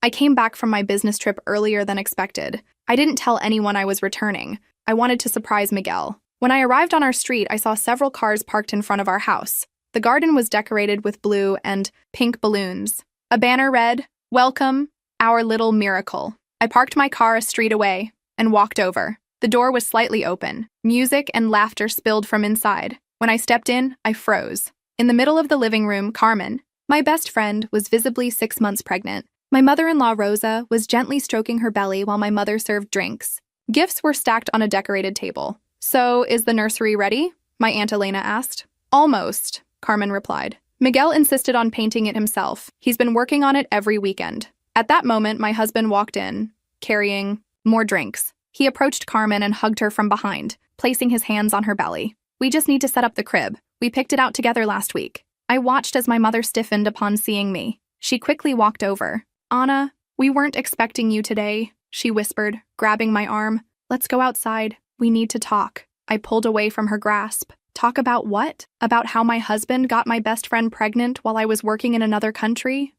I came back from my business trip earlier than expected. I didn't tell anyone I was returning. I wanted to surprise Miguel. When I arrived on our street, I saw several cars parked in front of our house. The garden was decorated with blue and pink balloons. A banner read, "Welcome, our little miracle." I parked my car a street away and walked over. The door was slightly open. Music and laughter spilled from inside. When I stepped in, I froze. In the middle of the living room, Carmen, my best friend, was visibly 6 months pregnant. My mother-in-law, Rosa, was gently stroking her belly while my mother served drinks. Gifts were stacked on a decorated table. "So, is the nursery ready?" my Aunt Elena asked. "Almost," Carmen replied. Miguel insisted on painting it himself. He's been working on it every weekend. At that moment, my husband walked in, carrying more drinks. He approached Carmen and hugged her from behind, placing his hands on her belly. "We just need to set up the crib. We picked it out together last week." I watched as my mother stiffened upon seeing me. She quickly walked over. "Anna, we weren't expecting you today," she whispered, grabbing my arm. "Let's go outside. We need to talk." I pulled away from her grasp. "Talk about what? About how my husband got my best friend pregnant while I was working in another country?"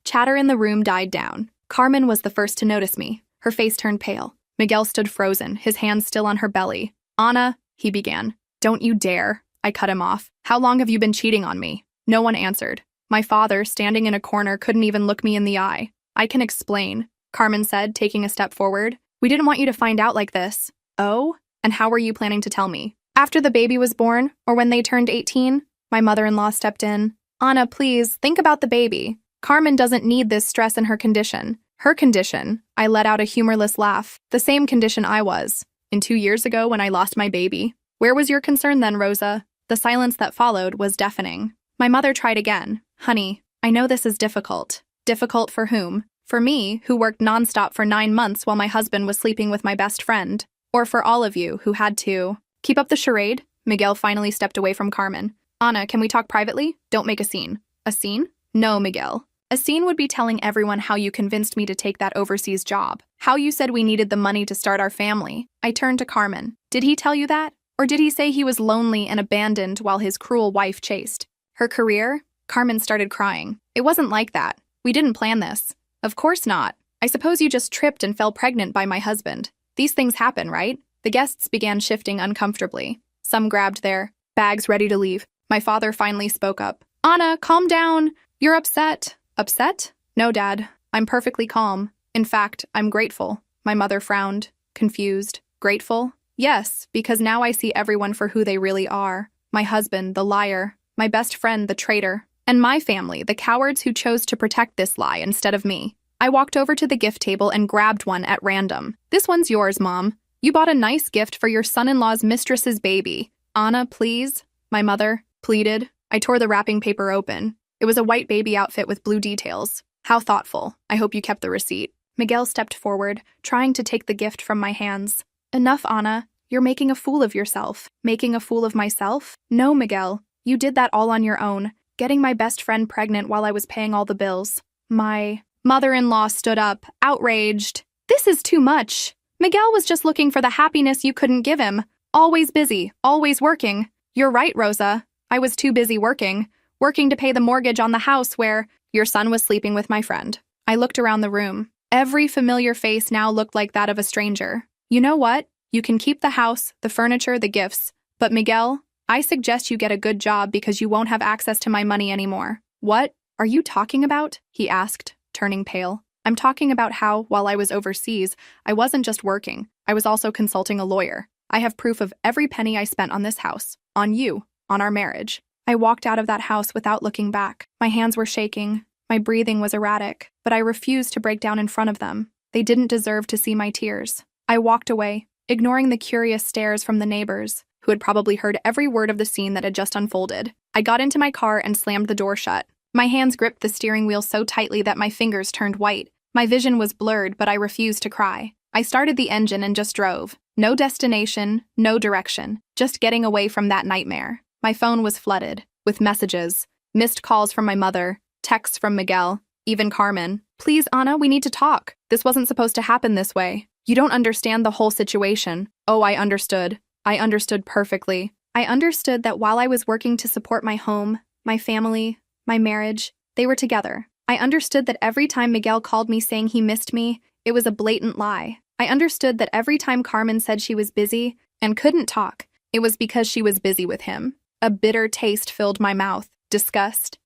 Chatter in the room died down. Carmen was the first to notice me. Her face turned pale. Miguel stood frozen, his hands still on her belly. "Anna," he began. "Don't you dare." I cut him off. "How long have you been cheating on me?" No one answered. My father, standing in a corner, couldn't even look me in the eye. "I can explain," Carmen said, taking a step forward. "We didn't want you to find out like this." "Oh? And how were you planning to tell me? After the baby was born, or when they turned 18? My mother-in-law stepped in. "Anna, please, think about the baby. Carmen doesn't need this stress in her condition." "Her condition?" I let out a humorless laugh. "The same condition I was. In 2 years ago when I lost my baby. Where was your concern then, Rosa?" The silence that followed was deafening. My mother tried again. "Honey, I know this is difficult." "Difficult for whom?" "For me, who worked nonstop for 9 months while my husband was sleeping with my best friend. Or for all of you who had to." "Keep up the charade." Miguel finally stepped away from Carmen. "Anna, can we talk privately? Don't make a scene." "A scene?" "No, Miguel. A scene would be telling everyone how you convinced me to take that overseas job. How you said we needed the money to start our family." I turned to Carmen. "Did he tell you that? Or did he say he was lonely and abandoned while his cruel wife chased her career?" Carmen started crying. "It wasn't like that. We didn't plan this." "Of course not. I suppose you just tripped and fell pregnant by my husband. These things happen, right?" The guests began shifting uncomfortably. Some grabbed their bags ready to leave. My father finally spoke up. "Anna, calm down. You're upset." "Upset? No, Dad. I'm perfectly calm. In fact, I'm grateful." My mother frowned, confused. "Grateful?" "Yes, because now I see everyone for who they really are. My husband, the liar. My best friend, the traitor. And my family, the cowards who chose to protect this lie instead of me." I walked over to the gift table and grabbed one at random. "This one's yours, Mom. You bought a nice gift for your son-in-law's mistress's baby." "Anna, please," my mother pleaded. I tore the wrapping paper open. It was a white baby outfit with blue details. "How thoughtful. I hope you kept the receipt." Miguel stepped forward, trying to take the gift from my hands. "Enough, Anna. You're making a fool of yourself." "Making a fool of myself?" "No, Miguel. You did that all on your own, getting my best friend pregnant while I was paying all the bills." My mother-in-law stood up, outraged. "This is too much. Miguel was just looking for the happiness you couldn't give him. Always busy, always working." "You're right, Rosa. I was too busy working to pay the mortgage on the house where your son was sleeping with my friend." I looked around the room. Every familiar face now looked like that of a stranger. "You know what? You can keep the house, the furniture, the gifts. But Miguel, I suggest you get a good job because you won't have access to my money anymore." "What are you talking about?" he asked, turning pale. "I'm talking about how, while I was overseas, I wasn't just working. I was also consulting a lawyer. I have proof of every penny I spent on this house, on you, on our marriage." I walked out of that house without looking back. My hands were shaking. My breathing was erratic, but I refused to break down in front of them. They didn't deserve to see my tears. I walked away, ignoring the curious stares from the neighbors, who had probably heard every word of the scene that had just unfolded. I got into my car and slammed the door shut. My hands gripped the steering wheel so tightly that my fingers turned white. My vision was blurred, but I refused to cry. I started the engine and just drove. No destination, no direction, just getting away from that nightmare. My phone was flooded with messages, missed calls from my mother, texts from Miguel, even Carmen. "Please, Anna, we need to talk. This wasn't supposed to happen this way. You don't understand the whole situation." Oh, I understood. I understood perfectly. I understood that while I was working to support my home, my family, my marriage, they were together. I understood that every time Miguel called me saying he missed me, it was a blatant lie. I understood that every time Carmen said she was busy and couldn't talk, it was because she was busy with him. A bitter taste filled my mouth. Disgust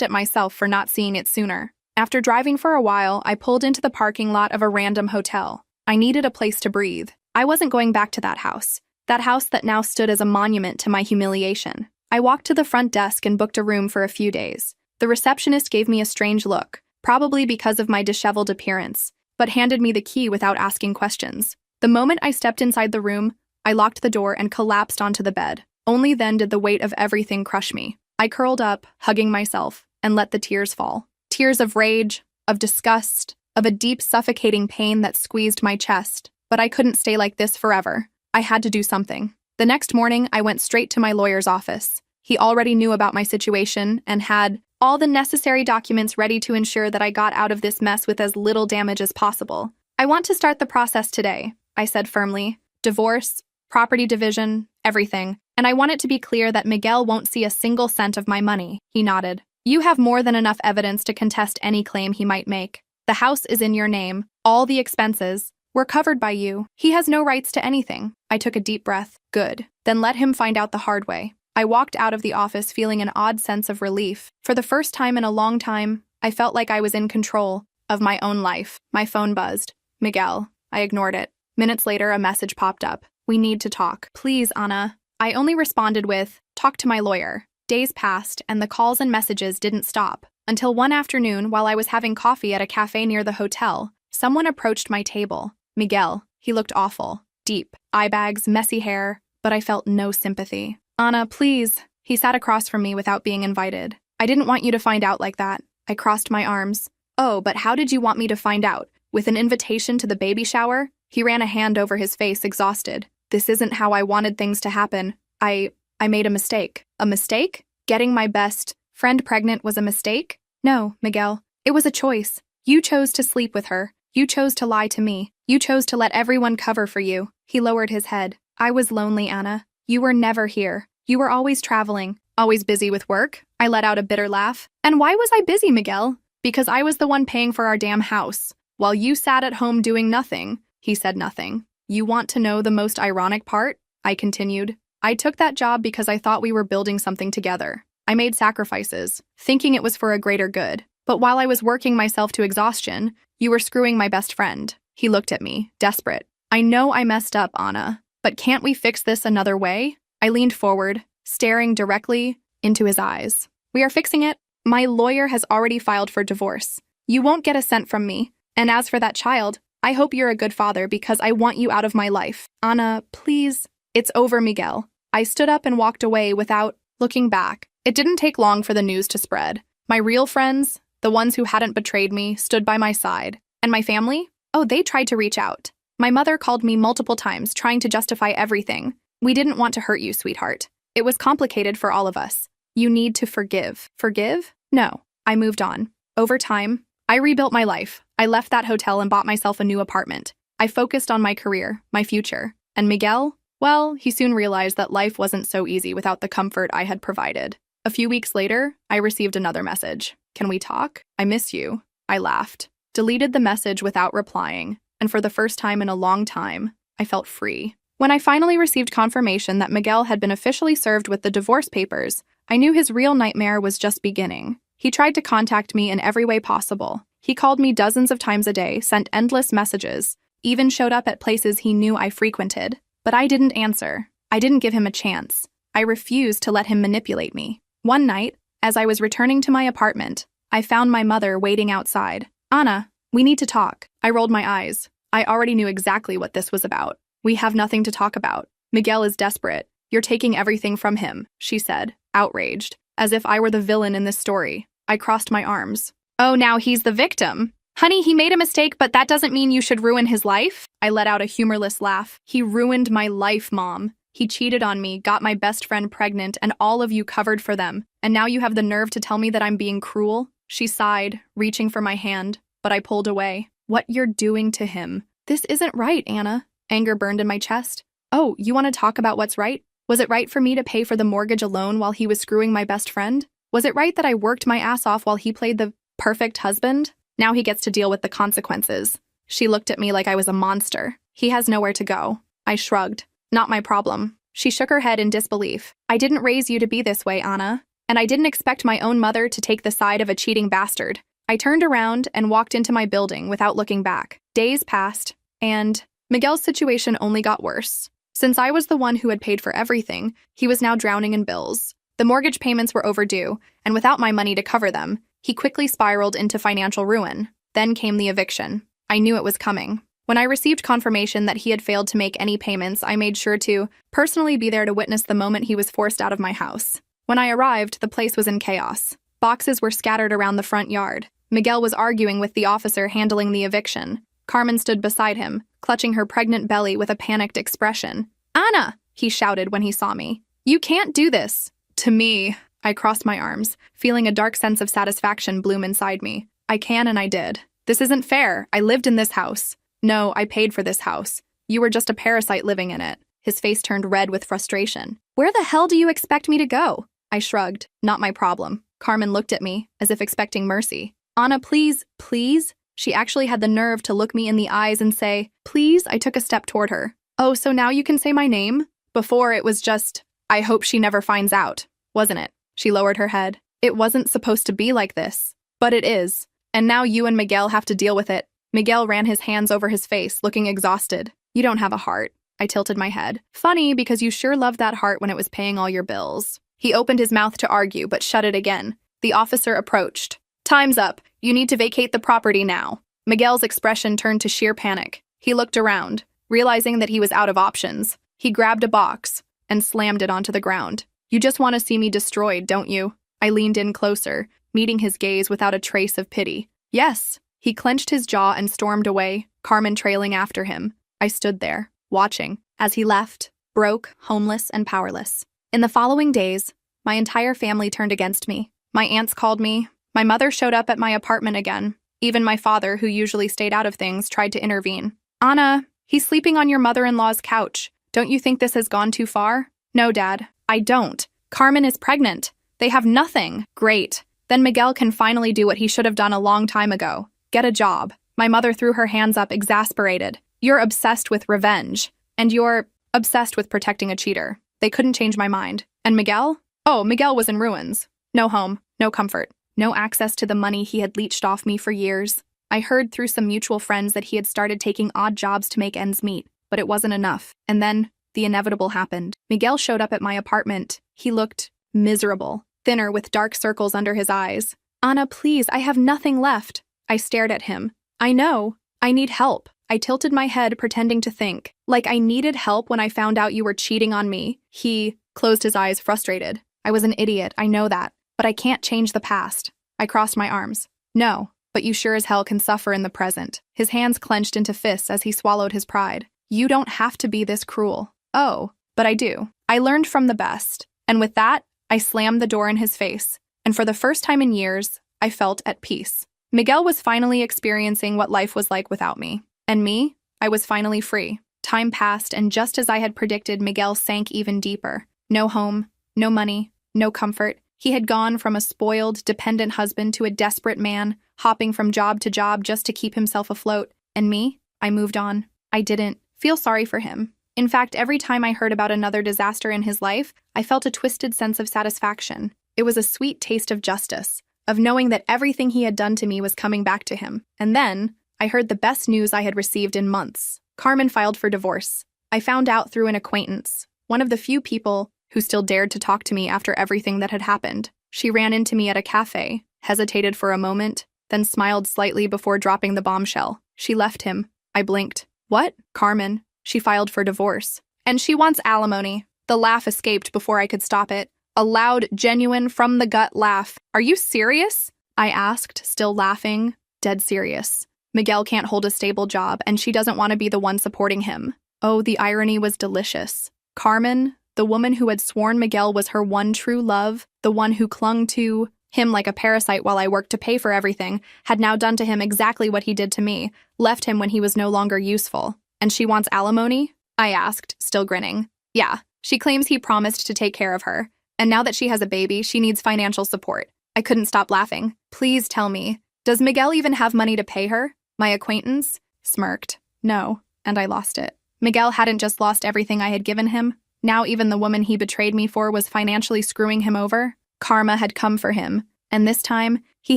at myself for not seeing it sooner. After driving for a while, I pulled into the parking lot of a random hotel. I needed a place to breathe. I wasn't going back to that house that now stood as a monument to my humiliation. I walked to the front desk and booked a room for a few days. The receptionist gave me a strange look, probably because of my disheveled appearance, but handed me the key without asking questions. The moment I stepped inside the room, I locked the door and collapsed onto the bed. Only then did the weight of everything crush me. I curled up, hugging myself, and let the tears fall. Tears of rage, of disgust, of a deep suffocating pain that squeezed my chest. But I couldn't stay like this forever. I had to do something. The next morning, I went straight to my lawyer's office. He already knew about my situation and had all the necessary documents ready to ensure that I got out of this mess with as little damage as possible. I want to start the process today, I said firmly. Divorce, property division, everything. And I want it to be clear that Miguel won't see a single cent of my money. He nodded. You have more than enough evidence to contest any claim he might make. The house is in your name. All the expenses were covered by you. He has no rights to anything. I took a deep breath. Good. Then let him find out the hard way. I walked out of the office feeling an odd sense of relief. For the first time in a long time, I felt like I was in control of my own life. My phone buzzed. Miguel. I ignored it. Minutes later, a message popped up. We need to talk. Please, Ana. I only responded with, talk to my lawyer. Days passed, and the calls and messages didn't stop. Until one afternoon, while I was having coffee at a cafe near the hotel, someone approached my table. Miguel. He looked awful. Deep. Eye bags, messy hair, but I felt no sympathy. Ana, please. He sat across from me without being invited. I didn't want you to find out like that. I crossed my arms. Oh, but how did you want me to find out? With an invitation to the baby shower? He ran a hand over his face, exhausted. This isn't how I wanted things to happen. I made a mistake. A mistake? Getting my best friend pregnant was a mistake? No, Miguel. It was a choice. You chose to sleep with her. You chose to lie to me. You chose to let everyone cover for you. He lowered his head. I was lonely, Ana. You were never here. You were always traveling, always busy with work. I let out a bitter laugh. And why was I busy, Miguel? Because I was the one paying for our damn house. While you sat at home doing nothing. He said nothing. You want to know the most ironic part? I continued. I took that job because I thought we were building something together. I made sacrifices, thinking it was for a greater good. But while I was working myself to exhaustion, you were screwing my best friend. He looked at me, desperate. I know I messed up, Ana, but can't we fix this another way? I leaned forward, staring directly into his eyes. We are fixing it. My lawyer has already filed for divorce. You won't get a cent from me. And as for that child, I hope you're a good father because I want you out of my life. Ana, please. It's over, Miguel. I stood up and walked away without looking back. It didn't take long for the news to spread. My real friends, the ones who hadn't betrayed me, stood by my side. And my family? Oh, they tried to reach out. My mother called me multiple times, trying to justify everything. We didn't want to hurt you, sweetheart. It was complicated for all of us. You need to forgive. Forgive? No. I moved on. Over time, I rebuilt my life. I left that hotel and bought myself a new apartment. I focused on my career, my future. And Miguel? Well, he soon realized that life wasn't so easy without the comfort I had provided. A few weeks later, I received another message. Can we talk? I miss you. I laughed, deleted the message without replying, and for the first time in a long time, I felt free. When I finally received confirmation that Miguel had been officially served with the divorce papers, I knew his real nightmare was just beginning. He tried to contact me in every way possible. He called me dozens of times a day, sent endless messages, even showed up at places he knew I frequented. But I didn't answer. I didn't give him a chance. I refused to let him manipulate me. One night, as I was returning to my apartment, I found my mother waiting outside. Ana, we need to talk. I rolled my eyes. I already knew exactly what this was about. We have nothing to talk about. Miguel is desperate. You're taking everything from him, she said, outraged, as if I were the villain in this story. I crossed my arms. Oh, now he's the victim. Honey, he made a mistake, but that doesn't mean you should ruin his life. I let out a humorless laugh. He ruined my life, Mom. He cheated on me, got my best friend pregnant, and all of you covered for them. And now you have the nerve to tell me that I'm being cruel? She sighed, reaching for my hand, but I pulled away. What you're doing to him. This isn't right, Ana. Anger burned in my chest. Oh, you want to talk about what's right? Was it right for me to pay for the mortgage alone while he was screwing my best friend? Was it right that I worked my ass off while he played the perfect husband? Now he gets to deal with the consequences. She looked at me like I was a monster. He has nowhere to go. I shrugged. Not my problem. She shook her head in disbelief. I didn't raise you to be this way, Anna. And I didn't expect my own mother to take the side of a cheating bastard. I turned around and walked into my building without looking back. Days passed, and Miguel's situation only got worse. Since I was the one who had paid for everything, he was now drowning in bills. The mortgage payments were overdue, and without my money to cover them, he quickly spiraled into financial ruin. Then came the eviction. I knew it was coming. When I received confirmation that he had failed to make any payments, I made sure to personally be there to witness the moment he was forced out of my house. When I arrived, the place was in chaos. Boxes were scattered around the front yard. Miguel was arguing with the officer handling the eviction. Carmen stood beside him, clutching her pregnant belly with a panicked expression. "Anna!" he shouted when he saw me. "You can't do this!" To me, I crossed my arms, feeling a dark sense of satisfaction bloom inside me. I can and I did. This isn't fair. I lived in this house. No, I paid for this house. You were just a parasite living in it. His face turned red with frustration. "Where the hell do you expect me to go?" I shrugged. Not my problem. Carmen looked at me, as if expecting mercy. "Anna, please, please?" She actually had the nerve to look me in the eyes and say, "Please?" I took a step toward her. "Oh, so now you can say my name?" Before, it was just, "I hope she never finds out," wasn't it? She lowered her head. "It wasn't supposed to be like this. But it is. And now you and Miguel have to deal with it." Miguel ran his hands over his face, looking exhausted. "You don't have a heart." I tilted my head. "Funny, because you sure loved that heart when it was paying all your bills." He opened his mouth to argue, but shut it again. The officer approached. "Time's up. You need to vacate the property now." Miguel's expression turned to sheer panic. He looked around, realizing that he was out of options. He grabbed a box and slammed it onto the ground. "You just want to see me destroyed, don't you?" I leaned in closer, meeting his gaze without a trace of pity. "Yes." He clenched his jaw and stormed away, Carmen trailing after him. I stood there, watching, as he left, broke, homeless, and powerless. In the following days, my entire family turned against me. My aunts called me. My mother showed up at my apartment again. Even my father, who usually stayed out of things, tried to intervene. "Anna, he's sleeping on your mother-in-law's couch. Don't you think this has gone too far?" "No, Dad, I don't. Carmen is pregnant. They have nothing." "Great. Then Miguel can finally do what he should have done a long time ago. Get a job." My mother threw her hands up, exasperated. "You're obsessed with revenge. And you're obsessed with protecting a cheater." They couldn't change my mind. And Miguel? Oh, Miguel was in ruins. No home, no comfort, no access to the money he had leached off me for years. I heard through some mutual friends that he had started taking odd jobs to make ends meet, but it wasn't enough. And then, the inevitable happened. Miguel showed up at my apartment. He looked miserable, thinner with dark circles under his eyes. "Anna, please, I have nothing left." I stared at him. "I know. I need help." I tilted my head, pretending to think. "Like I needed help when I found out you were cheating on me." He closed his eyes, frustrated. "I was an idiot, I know that. But I can't change the past." I crossed my arms. "No, but you sure as hell can suffer in the present." His hands clenched into fists as he swallowed his pride. "You don't have to be this cruel." "Oh, but I do. I learned from the best." And with that, I slammed the door in his face. And for the first time in years, I felt at peace. Miguel was finally experiencing what life was like without me. And me, I was finally free. Time passed, and just as I had predicted, Miguel sank even deeper. No home, no money, no comfort. He had gone from a spoiled, dependent husband to a desperate man, hopping from job to job just to keep himself afloat. And me, I moved on. I didn't feel sorry for him. In fact, every time I heard about another disaster in his life, I felt a twisted sense of satisfaction. It was a sweet taste of justice, of knowing that everything he had done to me was coming back to him. And then, I heard the best news I had received in months. Carmen filed for divorce. I found out through an acquaintance, one of the few people who still dared to talk to me after everything that had happened. She ran into me at a cafe, hesitated for a moment, then smiled slightly before dropping the bombshell. She left him. I blinked. "What?" "Carmen. She filed for divorce. And she wants alimony." The laugh escaped before I could stop it. A loud, genuine, from-the-gut laugh. "Are you serious?" I asked, still laughing. Dead serious. Miguel can't hold a stable job, and she doesn't want to be the one supporting him. Oh, the irony was delicious. Carmen, the woman who had sworn Miguel was her one true love, the one who clung to him like a parasite while I worked to pay for everything, had now done to him exactly what he did to me, left him when he was no longer useful. And she wants alimony? I asked, still grinning. Yeah, she claims he promised to take care of her. And now that she has a baby, she needs financial support. I couldn't stop laughing. "Please tell me Does Miguel even have money to pay her? My acquaintance smirked. No, and I lost it. Miguel hadn't just lost everything I had given him. Now even the woman he betrayed me for was financially screwing him over. Karma had come for him, and this time, he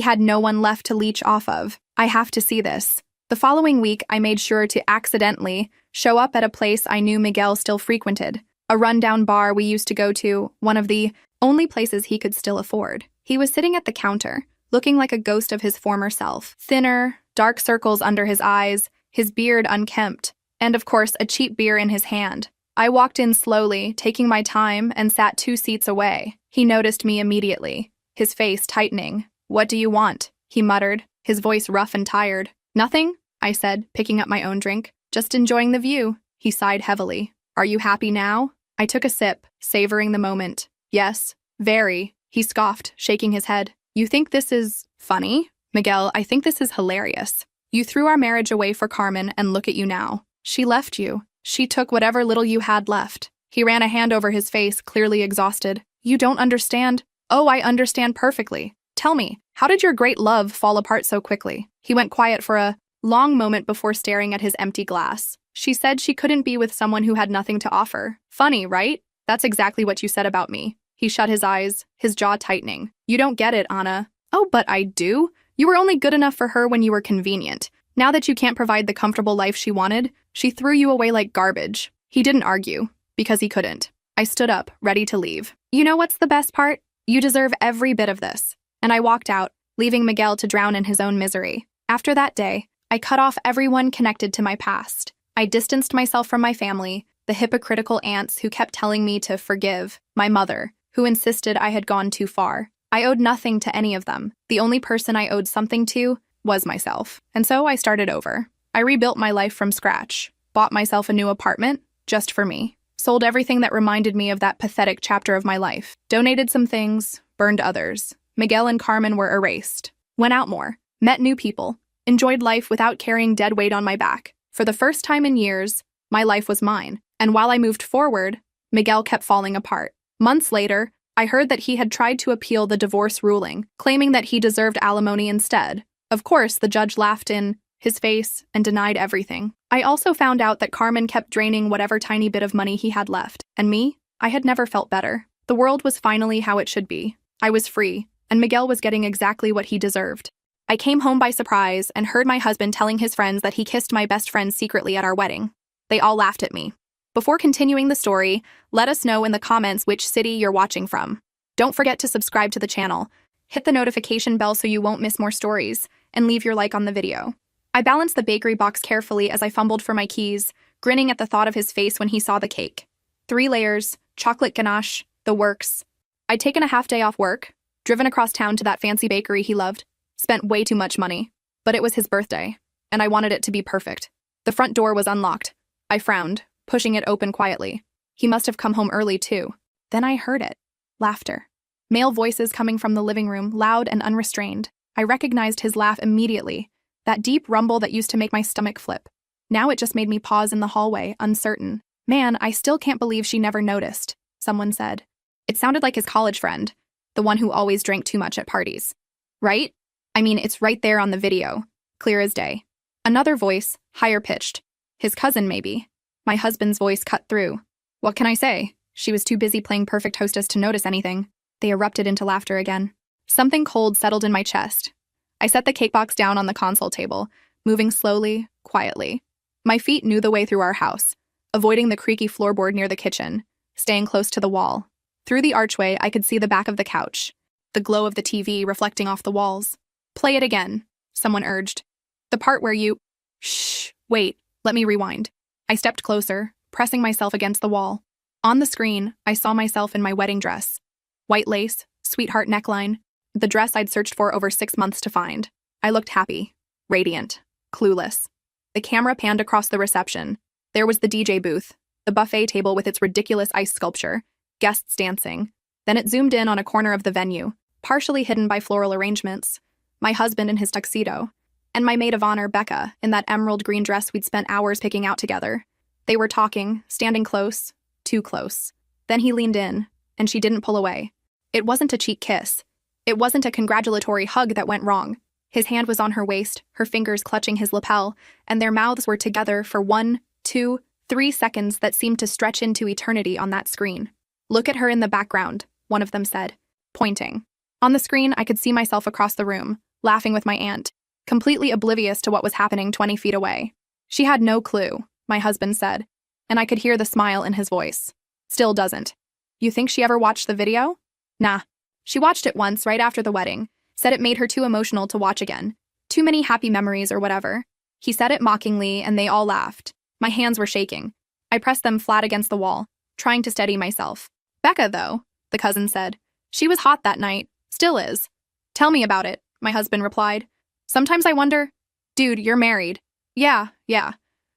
had no one left to leech off of. I have to see this. The following week, I made sure to accidentally show up at a place I knew Miguel still frequented. A rundown bar we used to go to, one of the only places he could still afford. He was sitting at the counter, looking like a ghost of his former self. Thinner, dark circles under his eyes, his beard unkempt, and of course a cheap beer in his hand. I walked in slowly, taking my time, and sat 2 seats away. He noticed me immediately, his face tightening. "What do you want?" he muttered, his voice rough and tired. "Nothing," I said, picking up my own drink. "Just enjoying the view." He sighed heavily. "Are you happy now?" I took a sip, savoring the moment. "Yes, very," he scoffed, shaking his head. "You think this is funny?" "Miguel, I think this is hilarious. You threw our marriage away for Carmen, and look at you now. She left you. She took whatever little you had left." He ran a hand over his face, clearly exhausted. "You don't understand." "Oh, I understand perfectly. Tell me, how did your great love fall apart so quickly?" He went quiet for a long moment before staring at his empty glass. "She said she couldn't be with someone who had nothing to offer. Funny, right? That's exactly what you said about me." He shut his eyes, his jaw tightening. "You don't get it, Anna." "Oh, but I do. You were only good enough for her when you were convenient. Now that you can't provide the comfortable life she wanted, she threw you away like garbage." He didn't argue, because he couldn't. I stood up, ready to leave. "You know what's the best part? You deserve every bit of this." And I walked out, leaving Miguel to drown in his own misery. After that day, I cut off everyone connected to my past. I distanced myself from my family, the hypocritical aunts who kept telling me to forgive, my mother, who insisted I had gone too far. I owed nothing to any of them. The only person I owed something to was myself. And so I started over. I rebuilt my life from scratch, bought myself a new apartment, just for me, sold everything that reminded me of that pathetic chapter of my life, donated some things, burned others. Miguel and Carmen were erased. Went out more, met new people, enjoyed life without carrying dead weight on my back. For the first time in years, my life was mine. And while I moved forward, Miguel kept falling apart. Months later, I heard that he had tried to appeal the divorce ruling, claiming that he deserved alimony instead. Of course, the judge laughed in his face and denied everything. I also found out that Carmen kept draining whatever tiny bit of money he had left. And me? I had never felt better. The world was finally how it should be. I was free, and Miguel was getting exactly what he deserved. I came home by surprise and heard my husband telling his friends that he kissed my best friend secretly at our wedding. They all laughed at me. Before continuing the story, let us know in the comments which city you're watching from. Don't forget to subscribe to the channel, hit the notification bell so you won't miss more stories, and leave your like on the video. I balanced the bakery box carefully as I fumbled for my keys, grinning at the thought of his face when he saw the cake. 3 layers, chocolate ganache, the works. I'd taken a half day off work, driven across town to that fancy bakery he loved, spent way too much money. But it was his birthday, and I wanted it to be perfect. The front door was unlocked. I frowned, pushing it open quietly. He must have come home early, too. Then I heard it. Laughter. Male voices coming from the living room, loud and unrestrained. I recognized his laugh immediately, that deep rumble that used to make my stomach flip. Now it just made me pause in the hallway, uncertain. "Man, I still can't believe she never noticed," someone said. It sounded like his college friend, the one who always drank too much at parties. "Right? I mean, it's right there on the video, clear as day." Another voice, higher pitched. "His cousin, maybe." My husband's voice cut through. "What can I say? She was too busy playing perfect hostess to notice anything." They erupted into laughter again. Something cold settled in my chest. I set the cake box down on the console table, moving slowly, quietly. My feet knew the way through our house, avoiding the creaky floorboard near the kitchen, staying close to the wall. Through the archway, I could see the back of the couch, the glow of the TV reflecting off the walls. "Play it again," someone urged. "The part where you..." "Shh, wait, let me rewind." I stepped closer, pressing myself against the wall. On the screen, I saw myself in my wedding dress. White lace, sweetheart neckline, the dress I'd searched for over 6 months to find. I looked happy, radiant, clueless. The camera panned across the reception. There was the DJ booth, the buffet table with its ridiculous ice sculpture, guests dancing. Then it zoomed in on a corner of the venue, partially hidden by floral arrangements, my husband in his tuxedo, and my maid of honor, Becca, in that emerald green dress we'd spent hours picking out together. They were talking, standing close, too close. Then he leaned in, and she didn't pull away. It wasn't a cheek kiss. It wasn't a congratulatory hug that went wrong. His hand was on her waist, her fingers clutching his lapel, and their mouths were together for 1, 2, 3 seconds that seemed to stretch into eternity on that screen. "Look at her in the background," one of them said, pointing. On the screen, I could see myself across the room, laughing with my aunt, completely oblivious to what was happening 20 feet away. "She had no clue," my husband said, and I could hear the smile in his voice. "Still doesn't. You think she ever watched the video?" "Nah. She watched it once right after the wedding, said it made her too emotional to watch again. Too many happy memories or whatever." He said it mockingly, and they all laughed. My hands were shaking. I pressed them flat against the wall, trying to steady myself. "Becca, though," the cousin said. "She was hot that night. Still is." "Tell me about it," my husband replied. "Sometimes I wonder." "Dude, you're married." Yeah.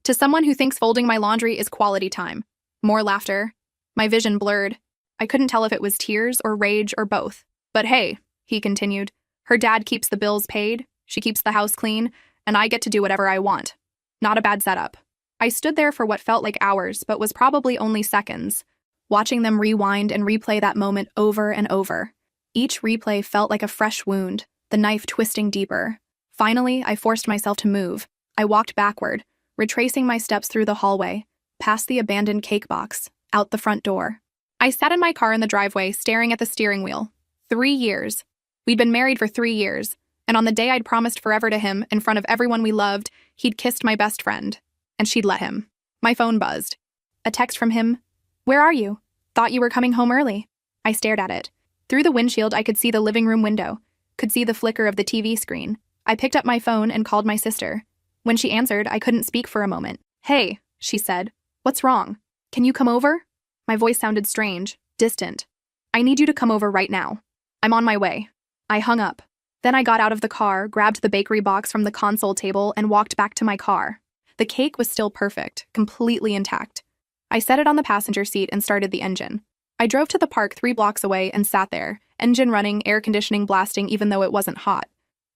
"To someone who thinks folding my laundry is quality time." More laughter. My vision blurred. I couldn't tell if it was tears or rage or both. "But hey," he continued, "her dad keeps the bills paid, she keeps the house clean, and I get to do whatever I want. Not a bad setup." I stood there for what felt like hours, but was probably only seconds, watching them rewind and replay that moment over and over. Each replay felt like a fresh wound, the knife twisting deeper. Finally, I forced myself to move. I walked backward, retracing my steps through the hallway, past the abandoned cake box, out the front door. I sat in my car in the driveway, staring at the steering wheel. 3 years. We'd been married for 3 years, and on the day I'd promised forever to him, in front of everyone we loved, he'd kissed my best friend. And she'd let him. My phone buzzed. A text from him. "Where are you? Thought you were coming home early." I stared at it. Through the windshield, I could see the living room window, could see the flicker of the TV screen. I picked up my phone and called my sister. When she answered, I couldn't speak for a moment. "Hey," she said. "What's wrong? Can you come over?" My voice sounded strange, distant. "I need you to come over right now. I'm on my way." I hung up. Then I got out of the car, grabbed the bakery box from the console table, and walked back to my car. The cake was still perfect, completely intact. I set it on the passenger seat and started the engine. I drove to the park 3 blocks away and sat there, engine running, air conditioning blasting even though it wasn't hot.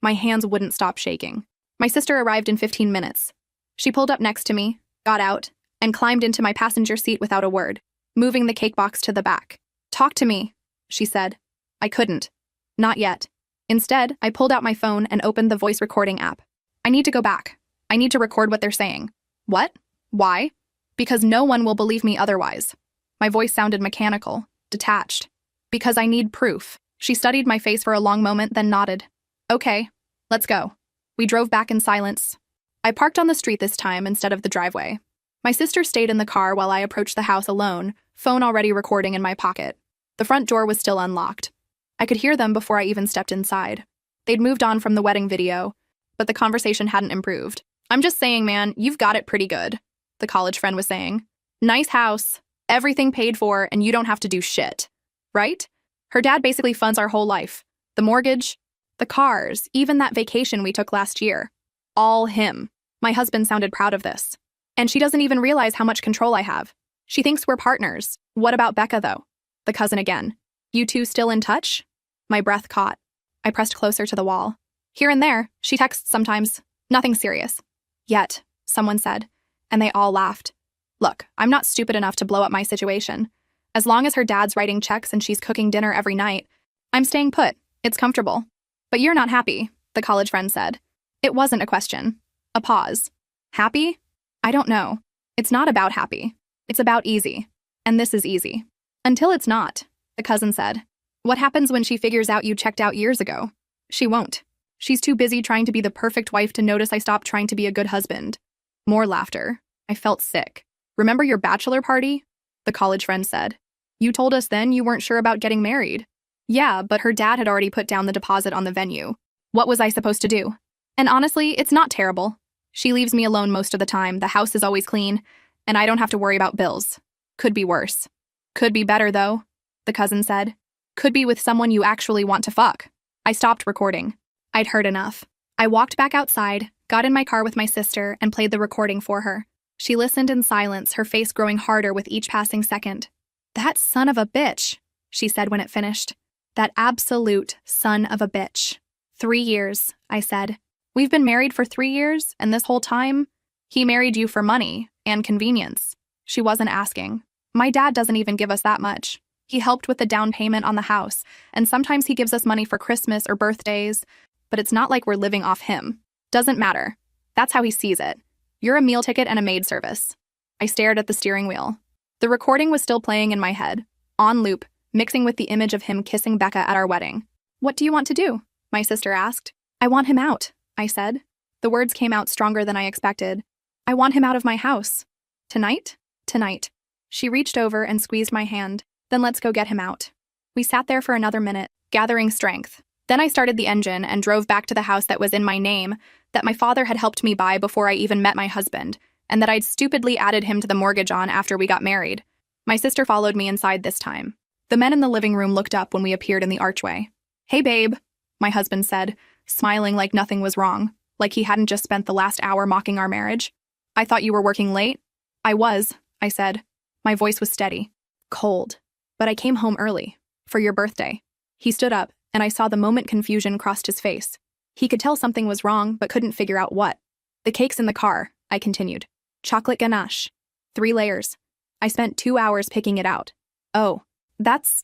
My hands wouldn't stop shaking. My sister arrived in 15 minutes. She pulled up next to me, got out, and climbed into my passenger seat without a word, moving the cake box to the back. "Talk to me," she said. I couldn't. Not yet. Instead, I pulled out my phone and opened the voice recording app. "I need to go back. I need to record what they're saying." "What? Why?" "Because no one will believe me otherwise." My voice sounded mechanical, detached. "Because I need proof." She studied my face for a long moment, then nodded. "Okay, let's go." We drove back in silence. I parked on the street this time instead of the driveway. My sister stayed in the car while I approached the house alone, phone already recording in my pocket. The front door was still unlocked. I could hear them before I even stepped inside. They'd moved on from the wedding video, but the conversation hadn't improved. "I'm just saying, man, you've got it pretty good," the college friend was saying. "Nice house, everything paid for, and you don't have to do shit. Right? Her dad basically funds our whole life. The mortgage, the cars, even that vacation we took last year. All him." My husband sounded proud of this. "And she doesn't even realize how much control I have. She thinks we're partners. What about Becca, though?" The cousin again. "You two still in touch?" My breath caught. I pressed closer to the wall. "Here and there. She texts sometimes. Nothing serious." "Yet," someone said, and they all laughed. "Look, I'm not stupid enough to blow up my situation. As long as her dad's writing checks and she's cooking dinner every night, I'm staying put. It's comfortable." "But you're not happy," the college friend said. It wasn't a question. A pause. "Happy? I don't know. It's not about happy. It's about easy. And this is easy." "Until it's not," the cousin said. "What happens when she figures out you checked out years ago?" "She won't. She's too busy trying to be the perfect wife to notice I stopped trying to be a good husband." More laughter. I felt sick. "Remember your bachelor party?" the college friend said. "You told us then you weren't sure about getting married." "Yeah, but her dad had already put down the deposit on the venue. What was I supposed to do? And honestly, it's not terrible. She leaves me alone most of the time, the house is always clean, and I don't have to worry about bills. Could be worse." "Could be better, though," the cousin said. "Could be with someone you actually want to fuck." I stopped recording. I'd heard enough. I walked back outside, got in my car with my sister, and played the recording for her. She listened in silence, her face growing harder with each passing second. "That son of a bitch," she said when it finished. "That absolute son of a bitch." 3 years, I said. "We've been married for 3 years, and this whole time, he married you for money and convenience." She wasn't asking. "My dad doesn't even give us that much. He helped with the down payment on the house, and sometimes he gives us money for Christmas or birthdays, but it's not like we're living off him. Doesn't matter. That's how he sees it. You're a meal ticket and a maid service. I stared at the steering wheel. The recording was still playing in my head, on loop, mixing with the image of him kissing Becca at our wedding. What do you want to do? My sister asked. I want him out, I said. The words came out stronger than I expected. I want him out of my house. Tonight? Tonight. She reached over and squeezed my hand. Then let's go get him out. We sat there for another minute, gathering strength. Then I started the engine and drove back to the house that was in my name, that my father had helped me buy before I even met my husband, and that I'd stupidly added him to the mortgage on after we got married. My sister followed me inside this time. The men in the living room looked up when we appeared in the archway. Hey, babe, my husband said, smiling like nothing was wrong, like he hadn't just spent the last hour mocking our marriage. I thought you were working late? I was, I said. My voice was steady, cold, but I came home early, for your birthday. He stood up, and I saw the moment confusion crossed his face. He could tell something was wrong, but couldn't figure out what. The cake's in the car, I continued. Chocolate ganache. 3 layers. I spent 2 hours picking it out. Oh, that's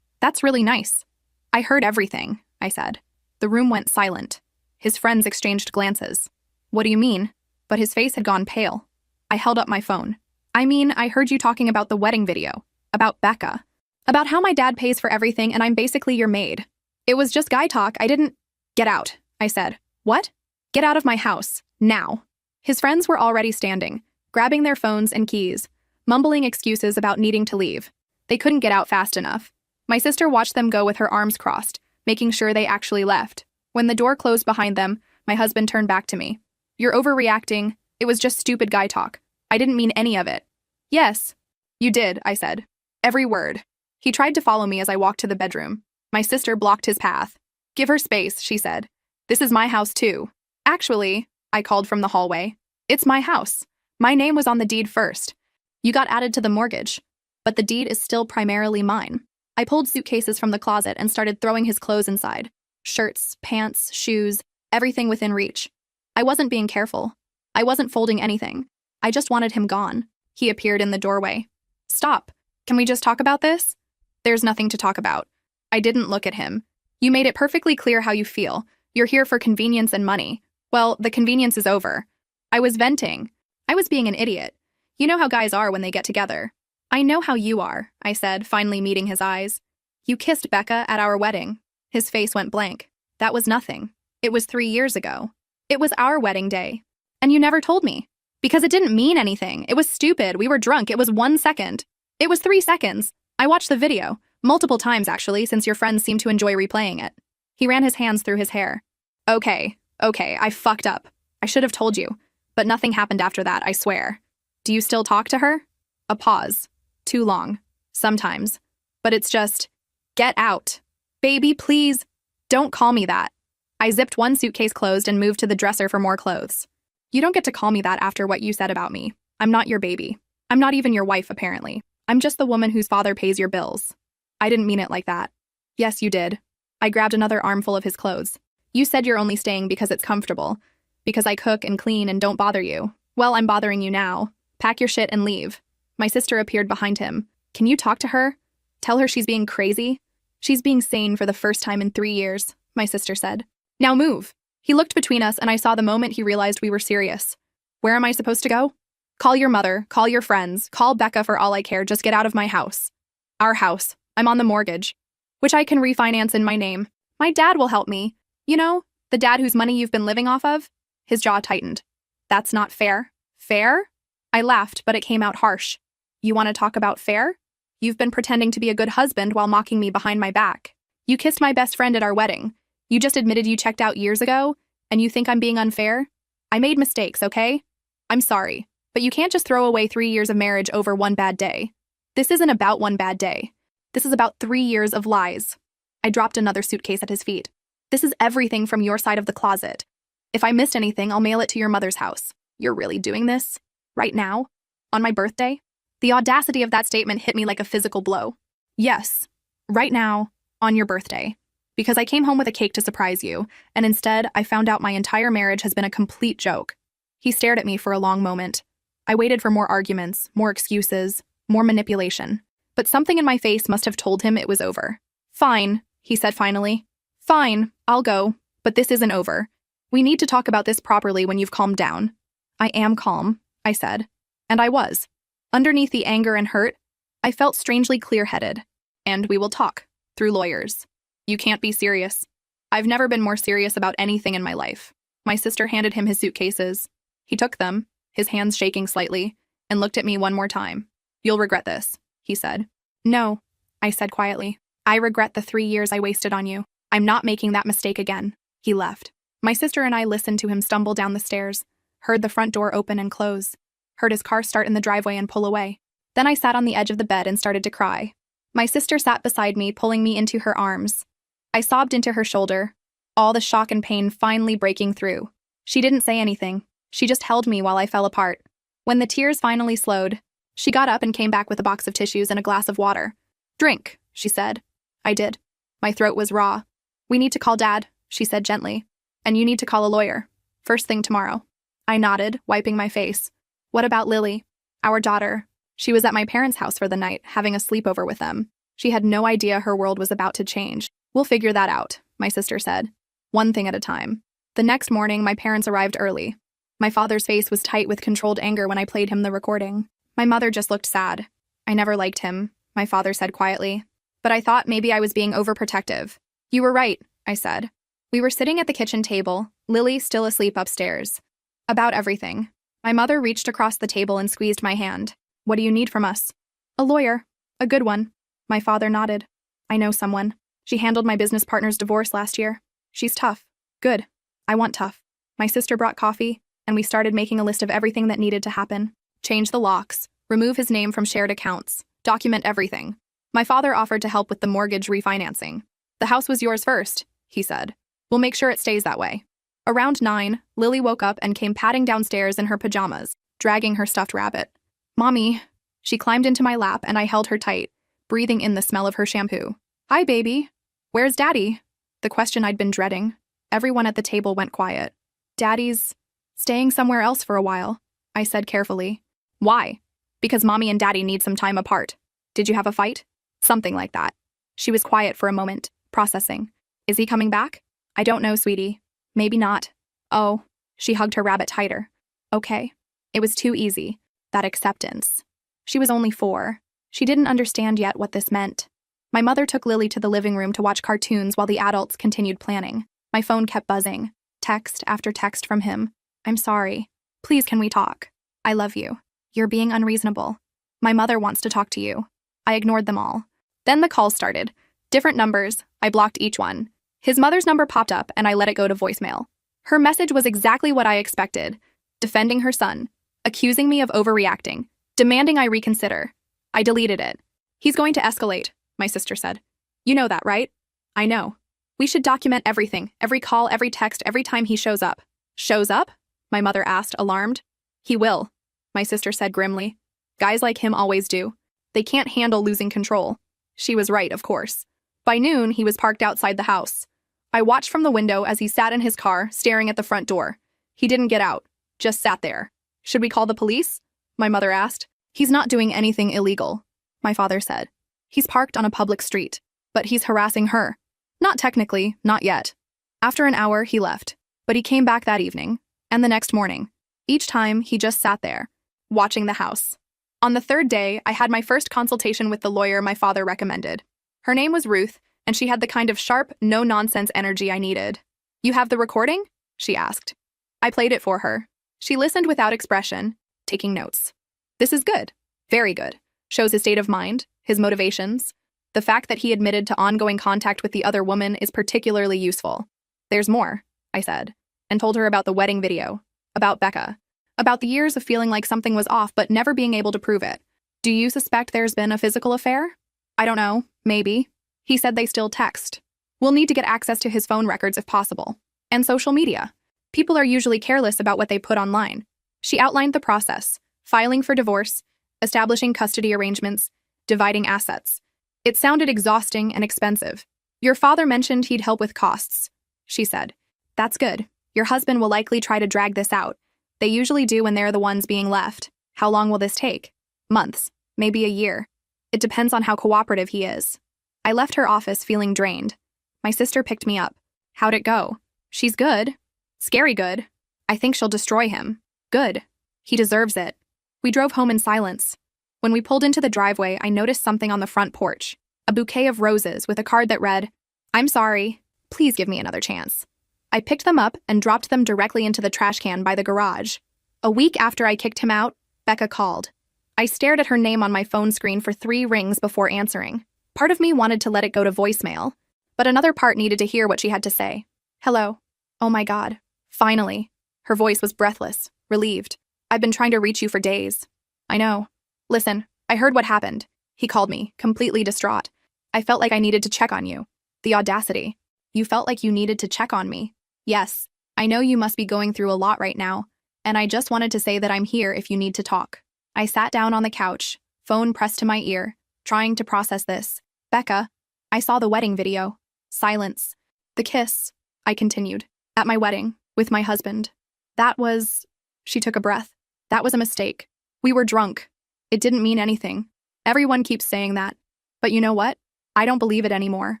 really nice. I heard everything, I said. The room went silent. His friends exchanged glances. What do you mean? But his face had gone pale. I held up my phone. I mean, I heard you talking about the wedding video. About Becca. About how my dad pays for everything and I'm basically your maid. It was just guy talk, I didn't— Get out, I said. What? Get out of my house. Now. His friends were already standing, grabbing their phones and keys, mumbling excuses about needing to leave. They couldn't get out fast enough. My sister watched them go with her arms crossed, making sure they actually left. When the door closed behind them, my husband turned back to me. You're overreacting. It was just stupid guy talk. I didn't mean any of it. Yes. You did, I said. Every word. He tried to follow me as I walked to the bedroom. My sister blocked his path. Give her space, she said. This is my house too. Actually, I called from the hallway. It's my house. My name was on the deed first. You got added to the mortgage, but the deed is still primarily mine. I pulled suitcases from the closet and started throwing his clothes inside. Shirts, pants, shoes, everything within reach. I wasn't being careful. I wasn't folding anything. I just wanted him gone. He appeared in the doorway. Stop. Can we just talk about this? There's nothing to talk about. I didn't look at him. You made it perfectly clear how you feel. You're here for convenience and money. Well, the convenience is over. I was venting. I was being an idiot. You know how guys are when they get together. I know how you are, I said, finally meeting his eyes. You kissed Becca at our wedding. His face went blank. That was nothing. It was 3 years ago. It was our wedding day. And you never told me. Because it didn't mean anything. It was stupid. We were drunk. It was 1 second. It was 3 seconds. I watched the video. Multiple times, actually, since your friends seem to enjoy replaying it. He ran his hands through his hair. Okay, I fucked up. I should have told you. But nothing happened after that, I swear. Do you still talk to her? A pause. Too long. Sometimes. But it's just, get out. Baby, please. Don't call me that. I zipped one suitcase closed and moved to the dresser for more clothes. You don't get to call me that after what you said about me. I'm not your baby. I'm not even your wife, apparently. I'm just the woman whose father pays your bills. I didn't mean it like that. Yes, you did. I grabbed another armful of his clothes. You said you're only staying because it's comfortable. Because I cook and clean and don't bother you. Well, I'm bothering you now. Pack your shit and leave. My sister appeared behind him. Can you talk to her? Tell her she's being crazy? She's being sane for the first time in 3 years, my sister said. Now move. He looked between us and I saw the moment he realized we were serious. Where am I supposed to go? Call your mother, call your friends, call Becca for all I care, just get out of my house. Our house. I'm on the mortgage, which I can refinance in my name. My dad will help me. You know, the dad whose money you've been living off of? His jaw tightened. That's not fair. Fair? I laughed, but it came out harsh. You want to talk about fair? You've been pretending to be a good husband while mocking me behind my back. You kissed my best friend at our wedding. You just admitted you checked out years ago, and you think I'm being unfair? I made mistakes, okay? I'm sorry, but you can't just throw away 3 years of marriage over one bad day. This isn't about one bad day. This is about 3 years of lies. I dropped another suitcase at his feet. This is everything from your side of the closet. If I missed anything, I'll mail it to your mother's house. You're really doing this? Right now? On my birthday? The audacity of that statement hit me like a physical blow. Yes, right now, on your birthday. Because I came home with a cake to surprise you, and instead, I found out my entire marriage has been a complete joke. He stared at me for a long moment. I waited for more arguments, more excuses, more manipulation. But something in my face must have told him it was over. Fine, he said finally. Fine, I'll go. But this isn't over. We need to talk about this properly when you've calmed down. I am calm, I said. And I was. Underneath the anger and hurt, I felt strangely clear-headed. And we will talk. Through lawyers. You can't be serious. I've never been more serious about anything in my life. My sister handed him his suitcases. He took them, his hands shaking slightly, and looked at me one more time. You'll regret this, he said. No, I said quietly. I regret the 3 years I wasted on you. I'm not making that mistake again. He left. My sister and I listened to him stumble down the stairs, heard the front door open and close, heard his car start in the driveway and pull away. Then I sat on the edge of the bed and started to cry. My sister sat beside me, pulling me into her arms. I sobbed into her shoulder, all the shock and pain finally breaking through. She didn't say anything. She just held me while I fell apart. When the tears finally slowed, she got up and came back with a box of tissues and a glass of water. Drink, she said. I did. My throat was raw. We need to call Dad, she said gently. And you need to call a lawyer. First thing tomorrow. I nodded, wiping my face. What about Lily? Our daughter. She was at my parents' house for the night, having a sleepover with them. She had no idea her world was about to change. We'll figure that out, my sister said. One thing at a time. The next morning, my parents arrived early. My father's face was tight with controlled anger when I played him the recording. My mother just looked sad. I never liked him, my father said quietly. But I thought maybe I was being overprotective. You were right, I said. We were sitting at the kitchen table, Lily still asleep upstairs. About everything. My mother reached across the table and squeezed my hand. What do you need from us? A lawyer. A good one. My father nodded. I know someone. She handled my business partner's divorce last year. She's tough. Good. I want tough. My sister brought coffee, and we started making a list of everything that needed to happen. Change the locks, remove his name from shared accounts, document everything. My father offered to help with the mortgage refinancing. The house was yours first, he said. We'll make sure it stays that way. Around 9, Lily woke up and came padding downstairs in her pajamas, dragging her stuffed rabbit. Mommy. She climbed into my lap and I held her tight, breathing in the smell of her shampoo. Hi, baby. Where's Daddy? The question I'd been dreading. Everyone at the table went quiet. Daddy's staying somewhere else for a while, I said carefully. Why? Because Mommy and Daddy need some time apart. Did you have a fight? Something like that. She was quiet for a moment, processing. Is he coming back? I don't know, sweetie. Maybe not. Oh, she hugged her rabbit tighter. Okay. It was too easy. That acceptance. She was only 4. She didn't understand yet what this meant. My mother took Lily to the living room to watch cartoons while the adults continued planning. My phone kept buzzing. Text after text from him. I'm sorry. Please, can we talk? I love you. You're being unreasonable. My mother wants to talk to you. I ignored them all. Then the calls started. Different numbers. I blocked each one. His mother's number popped up and I let it go to voicemail. Her message was exactly what I expected. Defending her son. Accusing me of overreacting. Demanding I reconsider. I deleted it. He's going to escalate, my sister said. You know that, right? I know. We should document everything, every call, every text, every time he shows up. Shows up? My mother asked, alarmed. He will, my sister said grimly. Guys like him always do. They can't handle losing control. She was right, of course. By noon, he was parked outside the house. I watched from the window as he sat in his car, staring at the front door. He didn't get out, just sat there. Should we call the police? My mother asked. He's not doing anything illegal, my father said. He's parked on a public street, but he's harassing her. Not technically, not yet. After an hour, he left, but he came back that evening, and the next morning. Each time, he just sat there, watching the house. On the 3rd day, I had my first consultation with the lawyer my father recommended. Her name was Ruth, and she had the kind of sharp, no-nonsense energy I needed. You have the recording? She asked. I played it for her. She listened without expression, taking notes. This is good. Very good. Shows his state of mind, his motivations. The fact that he admitted to ongoing contact with the other woman is particularly useful. There's more, I said, and told her about the wedding video, about Becca, about the years of feeling like something was off but never being able to prove it. Do you suspect there's been a physical affair? I don't know, maybe. He said they still text. We'll need to get access to his phone records if possible. And social media. People are usually careless about what they put online. She outlined the process, filing for divorce, establishing custody arrangements, dividing assets. It sounded exhausting and expensive. Your father mentioned he'd help with costs, she said. That's good. Your husband will likely try to drag this out. They usually do when they're the ones being left. How long will this take? Months, maybe a year. It depends on how cooperative he is. I left her office feeling drained. My sister picked me up. How'd it go? She's good. Scary good. I think she'll destroy him. Good. He deserves it. We drove home in silence. When we pulled into the driveway, I noticed something on the front porch. A bouquet of roses with a card that read, "I'm sorry. Please give me another chance." I picked them up and dropped them directly into the trash can by the garage. A week after I kicked him out, Becca called. I stared at her name on my phone screen for 3 rings before answering. Part of me wanted to let it go to voicemail, but another part needed to hear what she had to say. "Hello. Oh my God. Finally." Her voice was breathless, relieved. "I've been trying to reach you for days." "I know. Listen, I heard what happened." He called me, completely distraught. "I felt like I needed to check on you." The audacity. "You felt like you needed to check on me?" "Yes. I know you must be going through a lot right now, and I just wanted to say that I'm here if you need to talk." I sat down on the couch, phone pressed to my ear, trying to process this. "Becca, I saw the wedding video." Silence. "The kiss," I continued, "at my wedding, with my husband. That was..." She took a breath. "That was a mistake. We were drunk. It didn't mean anything. Everyone keeps saying that. But you know what? I don't believe it anymore.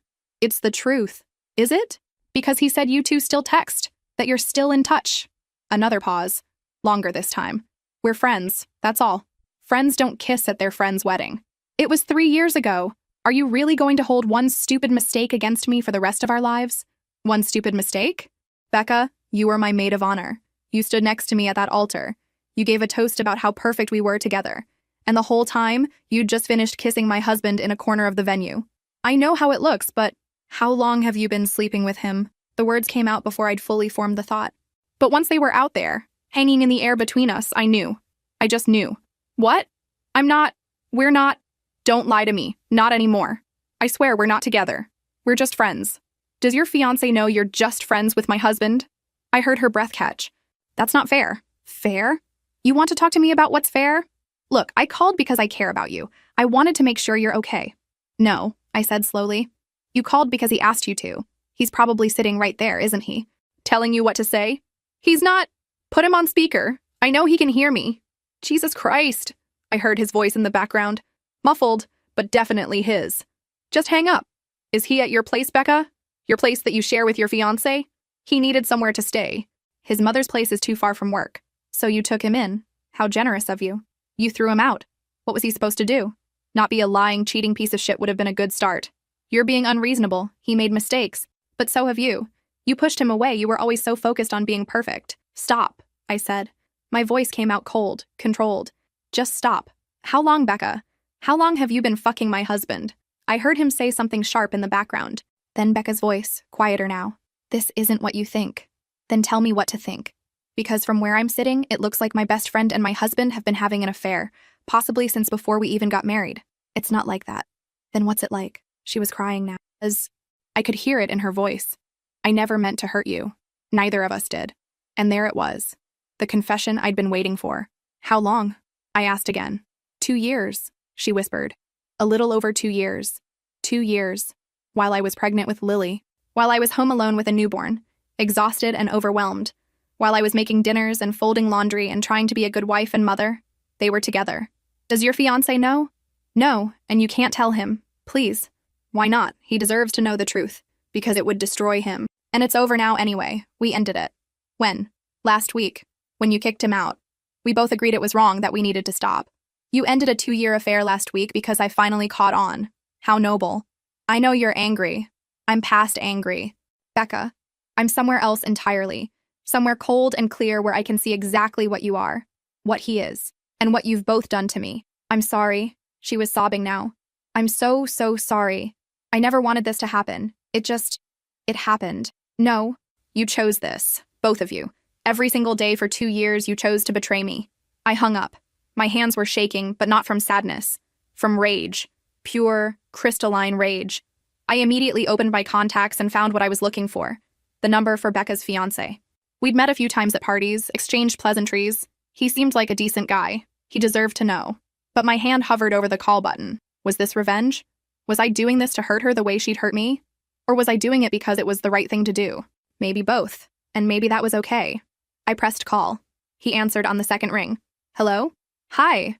It's the truth." "Is it? Because he said you two still text, that you're still in touch." Another pause. Longer this time. "We're friends, that's all. Friends don't kiss at their friend's wedding." "It was 3 years ago. Are you really going to hold one stupid mistake against me for the rest of our lives?" "One stupid mistake?" "Becca, you were my maid of honor. You stood next to me at that altar. You gave a toast about how perfect we were together. And the whole time, you'd just finished kissing my husband in a corner of the venue. I know how it looks, but how long have you been sleeping with him?" The words came out before I'd fully formed the thought. But once they were out there, hanging in the air between us, I knew. I just knew. "What? We're not. Don't lie to me. Not anymore. I swear we're not together. We're just friends. Does your fiancé know you're just friends with my husband?" I heard her breath catch. "That's not fair." "Fair? You want to talk to me about what's fair?" "Look, I called because I care about you. I wanted to make sure you're okay." "No," I said slowly. "You called because he asked you to. He's probably sitting right there, isn't he? Telling you what to say?" "He's not." "Put him on speaker. I know he can hear me." "Jesus Christ." I heard his voice in the background. Muffled, but definitely his. "Just hang up. Is he at your place, Becca? Your place that you share with your fiancé? He needed somewhere to stay. His mother's place is too far from work. So you took him in. How generous of you. You threw him out. What was he supposed to do? Not be a lying, cheating piece of shit would have been a good start. You're being unreasonable. He made mistakes. But so have you. You pushed him away. You were always so focused on being perfect." "Stop," I said. My voice came out cold, controlled. "Just stop. How long, Becca? How long have you been fucking my husband?" I heard him say something sharp in the background. Then Becca's voice, quieter now. "This isn't what you think. Then tell me what to think. Because from where I'm sitting, it looks like my best friend and my husband have been having an affair, possibly since before we even got married. It's not like that." "Then what's it like?" She was crying now. I could hear it in her voice. "I never meant to hurt you. Neither of us did." And there it was. The confession I'd been waiting for. "How long?" I asked again. 2 years, she whispered. A little over 2 years. 2 years. While I was pregnant with Lily. While I was home alone with a newborn. Exhausted and overwhelmed. While I was making dinners and folding laundry and trying to be a good wife and mother. They were together. "Does your fiancé know?" "No, and you can't tell him. Please." "Why not? He deserves to know the truth. Because it would destroy him. And it's over now anyway. We ended it." "When?" "Last week. When you kicked him out. We both agreed it was wrong, that we needed to stop. You ended a 2-year affair last week because I finally caught on. How noble. I know you're angry. I'm past angry. Becca, I'm somewhere else entirely. Somewhere cold and clear where I can see exactly what you are. What he is. And what you've both done to me. I'm sorry." She was sobbing now. "I'm so, so sorry. I never wanted this to happen. It happened. No, you chose this. Both of you. Every single day for 2 years you chose to betray me." I hung up. My hands were shaking, but not from sadness. From rage. Pure, crystalline rage. I immediately opened my contacts and found what I was looking for. The number for Becca's fiancé. We'd met a few times at parties, exchanged pleasantries. He seemed like a decent guy. He deserved to know. But my hand hovered over the call button. Was this revenge? Was I doing this to hurt her the way she'd hurt me? Or was I doing it because it was the right thing to do? Maybe both. And maybe that was okay. I pressed call. He answered on the second ring. "Hello? Hi.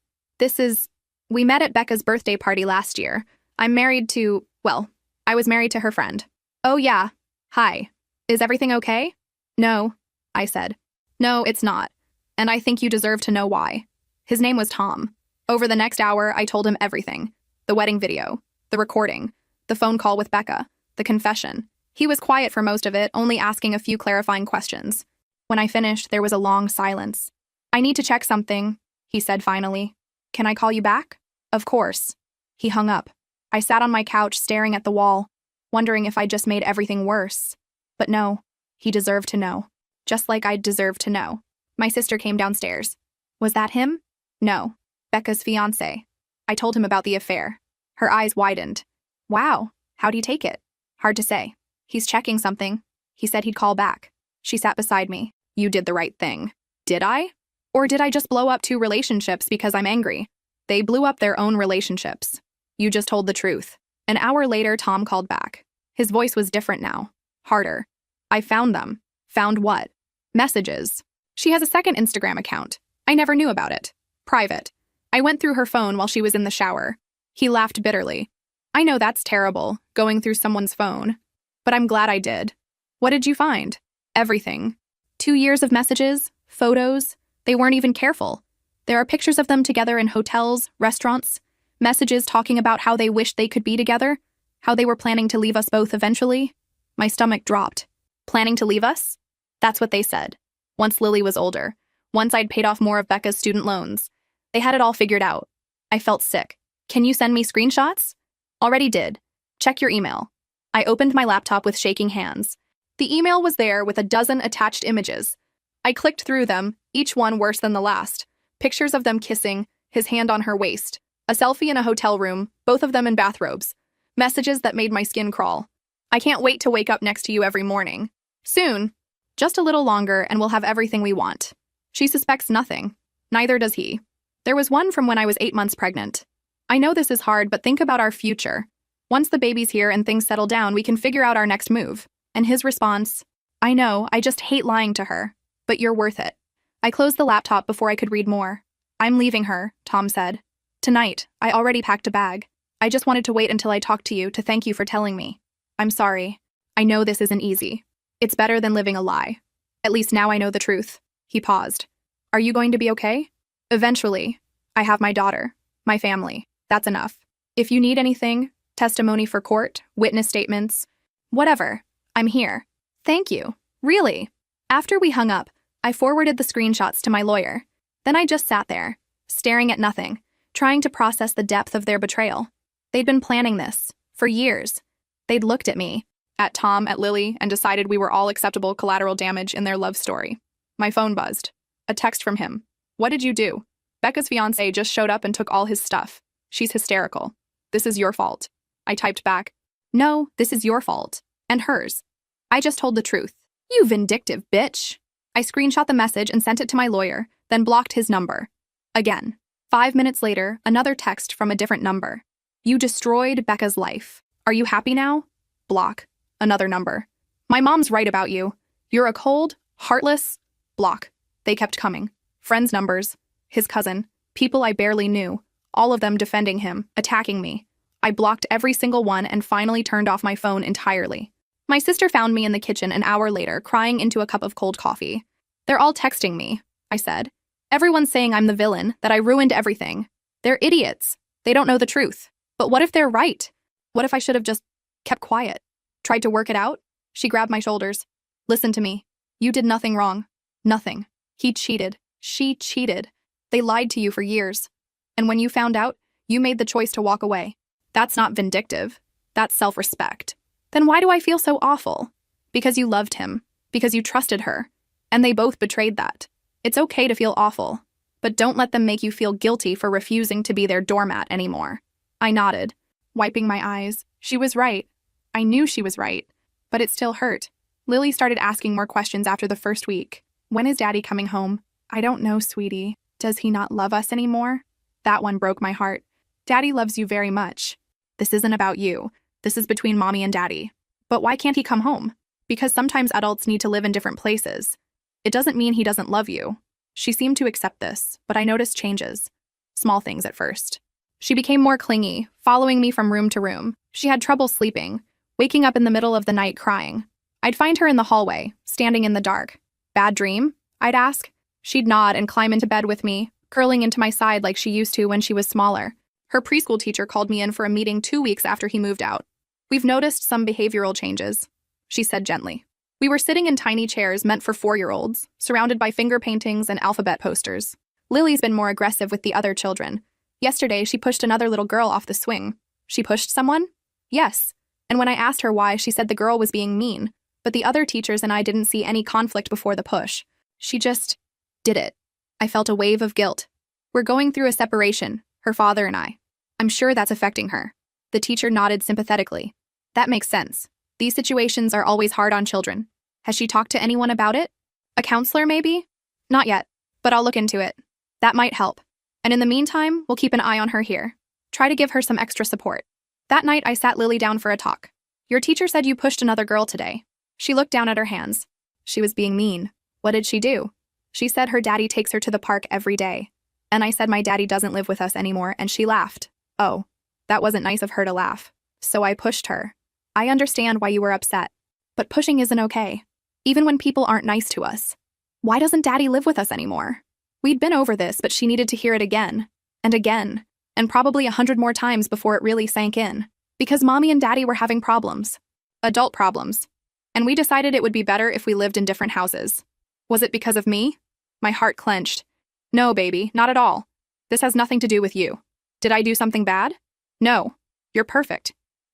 We met at Becca's birthday party last year. I was married to her friend." "Oh yeah. Hi. Is everything okay?" No, I said. No, it's not. And I think you deserve to know why. His name was Tom. Over the next hour, I told him everything. The wedding video, the recording, the phone call with Becca, the confession. He was quiet for most of it, only asking a few clarifying questions. When I finished, there was a long silence. I need to check something, he said finally. Can I call you back? Of course. He hung up. I sat on my couch staring at the wall, wondering if I'd just made everything worse. But no, he deserved to know. Just like I'd deserved to know. My sister came downstairs. Was that him? No. Becca's fiancé. I told him about the affair. Her eyes widened. Wow, how'd he take it? Hard to say. He's checking something. He said he'd call back. She sat beside me. You did the right thing. Did I? Or did I just blow up 2 relationships because I'm angry? They blew up their own relationships. You just told the truth. An hour later, Tom called back. His voice was different now. Harder. I found them. Found what? Messages. She has a second Instagram account. I never knew about it. Private. I went through her phone while she was in the shower. He laughed bitterly. I know that's terrible, going through someone's phone. But I'm glad I did. What did you find? Everything. 2 years of messages, photos. They weren't even careful. There are pictures of them together in hotels, restaurants, messages talking about how they wished they could be together, how they were planning to leave us both eventually. My stomach dropped. Planning to leave us? That's what they said. Once Lily was older. Once I'd paid off more of Becca's student loans. They had it all figured out. I felt sick. Can you send me screenshots? Already did. Check your email. I opened my laptop with shaking hands. The email was there with a dozen attached images. I clicked through them, each one worse than the last. Pictures of them kissing, his hand on her waist. A selfie in a hotel room, both of them in bathrobes. Messages that made my skin crawl. I can't wait to wake up next to you every morning. Soon. Just a little longer and we'll have everything we want. She suspects nothing. Neither does he. There was one from when I was 8 months pregnant. I know this is hard, but think about our future. Once the baby's here and things settle down, we can figure out our next move. And his response, I know, I just hate lying to her. But you're worth it. I closed the laptop before I could read more. I'm leaving her, Tom said. Tonight, I already packed a bag. I just wanted to wait until I talked to you to thank you for telling me. I'm sorry. I know this isn't easy. It's better than living a lie. At least now I know the truth. He paused. Are you going to be okay? Eventually. I have my daughter, my family. That's enough. If you need anything, testimony for court, witness statements, whatever, I'm here. Thank you. Really. After we hung up, I forwarded the screenshots to my lawyer. Then I just sat there, staring at nothing, trying to process the depth of their betrayal. They'd been planning this for years. They'd looked at me, at Tom, at Lily, and decided we were all acceptable collateral damage in their love story. My phone buzzed. A text from him. What did you do? Becca's fiancé just showed up and took all his stuff. She's hysterical. This is your fault. I typed back. No, this is your fault. And hers. I just told the truth. You vindictive bitch. I screenshot the message and sent it to my lawyer, then blocked his number. Again. 5 minutes later, another text from a different number. You destroyed Becca's life. Are you happy now? Block. Another number. My mom's right about you. You're a cold, heartless... Block. They kept coming. Friends' numbers. His cousin. People I barely knew. All of them defending him, attacking me. I blocked every single one and finally turned off my phone entirely. My sister found me in the kitchen an hour later, crying into a cup of cold coffee. They're all texting me, I said. Everyone's saying I'm the villain, that I ruined everything. They're idiots. They don't know the truth. But what if they're right? What if I should have just kept quiet? Tried to work it out? She grabbed my shoulders. Listen to me. You did nothing wrong. Nothing. He cheated. She cheated. They lied to you for years. And when you found out, you made the choice to walk away. That's not vindictive. That's self-respect. Then why do I feel so awful? Because you loved him. Because you trusted her. And they both betrayed that. It's okay to feel awful. But don't let them make you feel guilty for refusing to be their doormat anymore. I nodded, wiping my eyes. She was right. I knew she was right. But it still hurt. Lily started asking more questions after the first week. When is Daddy coming home? I don't know, sweetie. Does he not love us anymore? That one broke my heart. Daddy loves you very much. This isn't about you. This is between Mommy and Daddy. But why can't he come home? Because sometimes adults need to live in different places. It doesn't mean he doesn't love you. She seemed to accept this, but I noticed changes. Small things at first. She became more clingy, following me from room to room. She had trouble sleeping, waking up in the middle of the night crying. I'd find her in the hallway, standing in the dark. Bad dream? I'd ask. She'd nod and climb into bed with me, curling into my side like she used to when she was smaller. Her preschool teacher called me in for a meeting 2 weeks after he moved out. "We've noticed some behavioral changes," she said gently. We were sitting in tiny chairs meant for 4-year-olds, surrounded by finger paintings and alphabet posters. Lily's been more aggressive with the other children. Yesterday, she pushed another little girl off the swing. She pushed someone? Yes. And when I asked her why, she said the girl was being mean, but the other teachers and I didn't see any conflict before the push. She just did it. I felt a wave of guilt. We're going through a separation, her father and I. I'm sure that's affecting her. The teacher nodded sympathetically. That makes sense. These situations are always hard on children. Has she talked to anyone about it? A counselor, maybe? Not yet, but I'll look into it. That might help. And in the meantime, we'll keep an eye on her here. Try to give her some extra support. That night, I sat Lily down for a talk. Your teacher said you pushed another girl today. She looked down at her hands. She was being mean. What did she do? She said her daddy takes her to the park every day. And I said my daddy doesn't live with us anymore, and she laughed. Oh, that wasn't nice of her to laugh. So I pushed her. I understand why you were upset. But pushing isn't okay. Even when people aren't nice to us. Why doesn't daddy live with us anymore? We'd been over this, but she needed to hear it again. And probably 100 more times before it really sank in. Because mommy and daddy were having problems. Adult problems. And we decided it would be better if we lived in different houses. Was it because of me? My heart clenched. No, baby, not at all. This has nothing to do with you. Did I do something bad? No. You're perfect.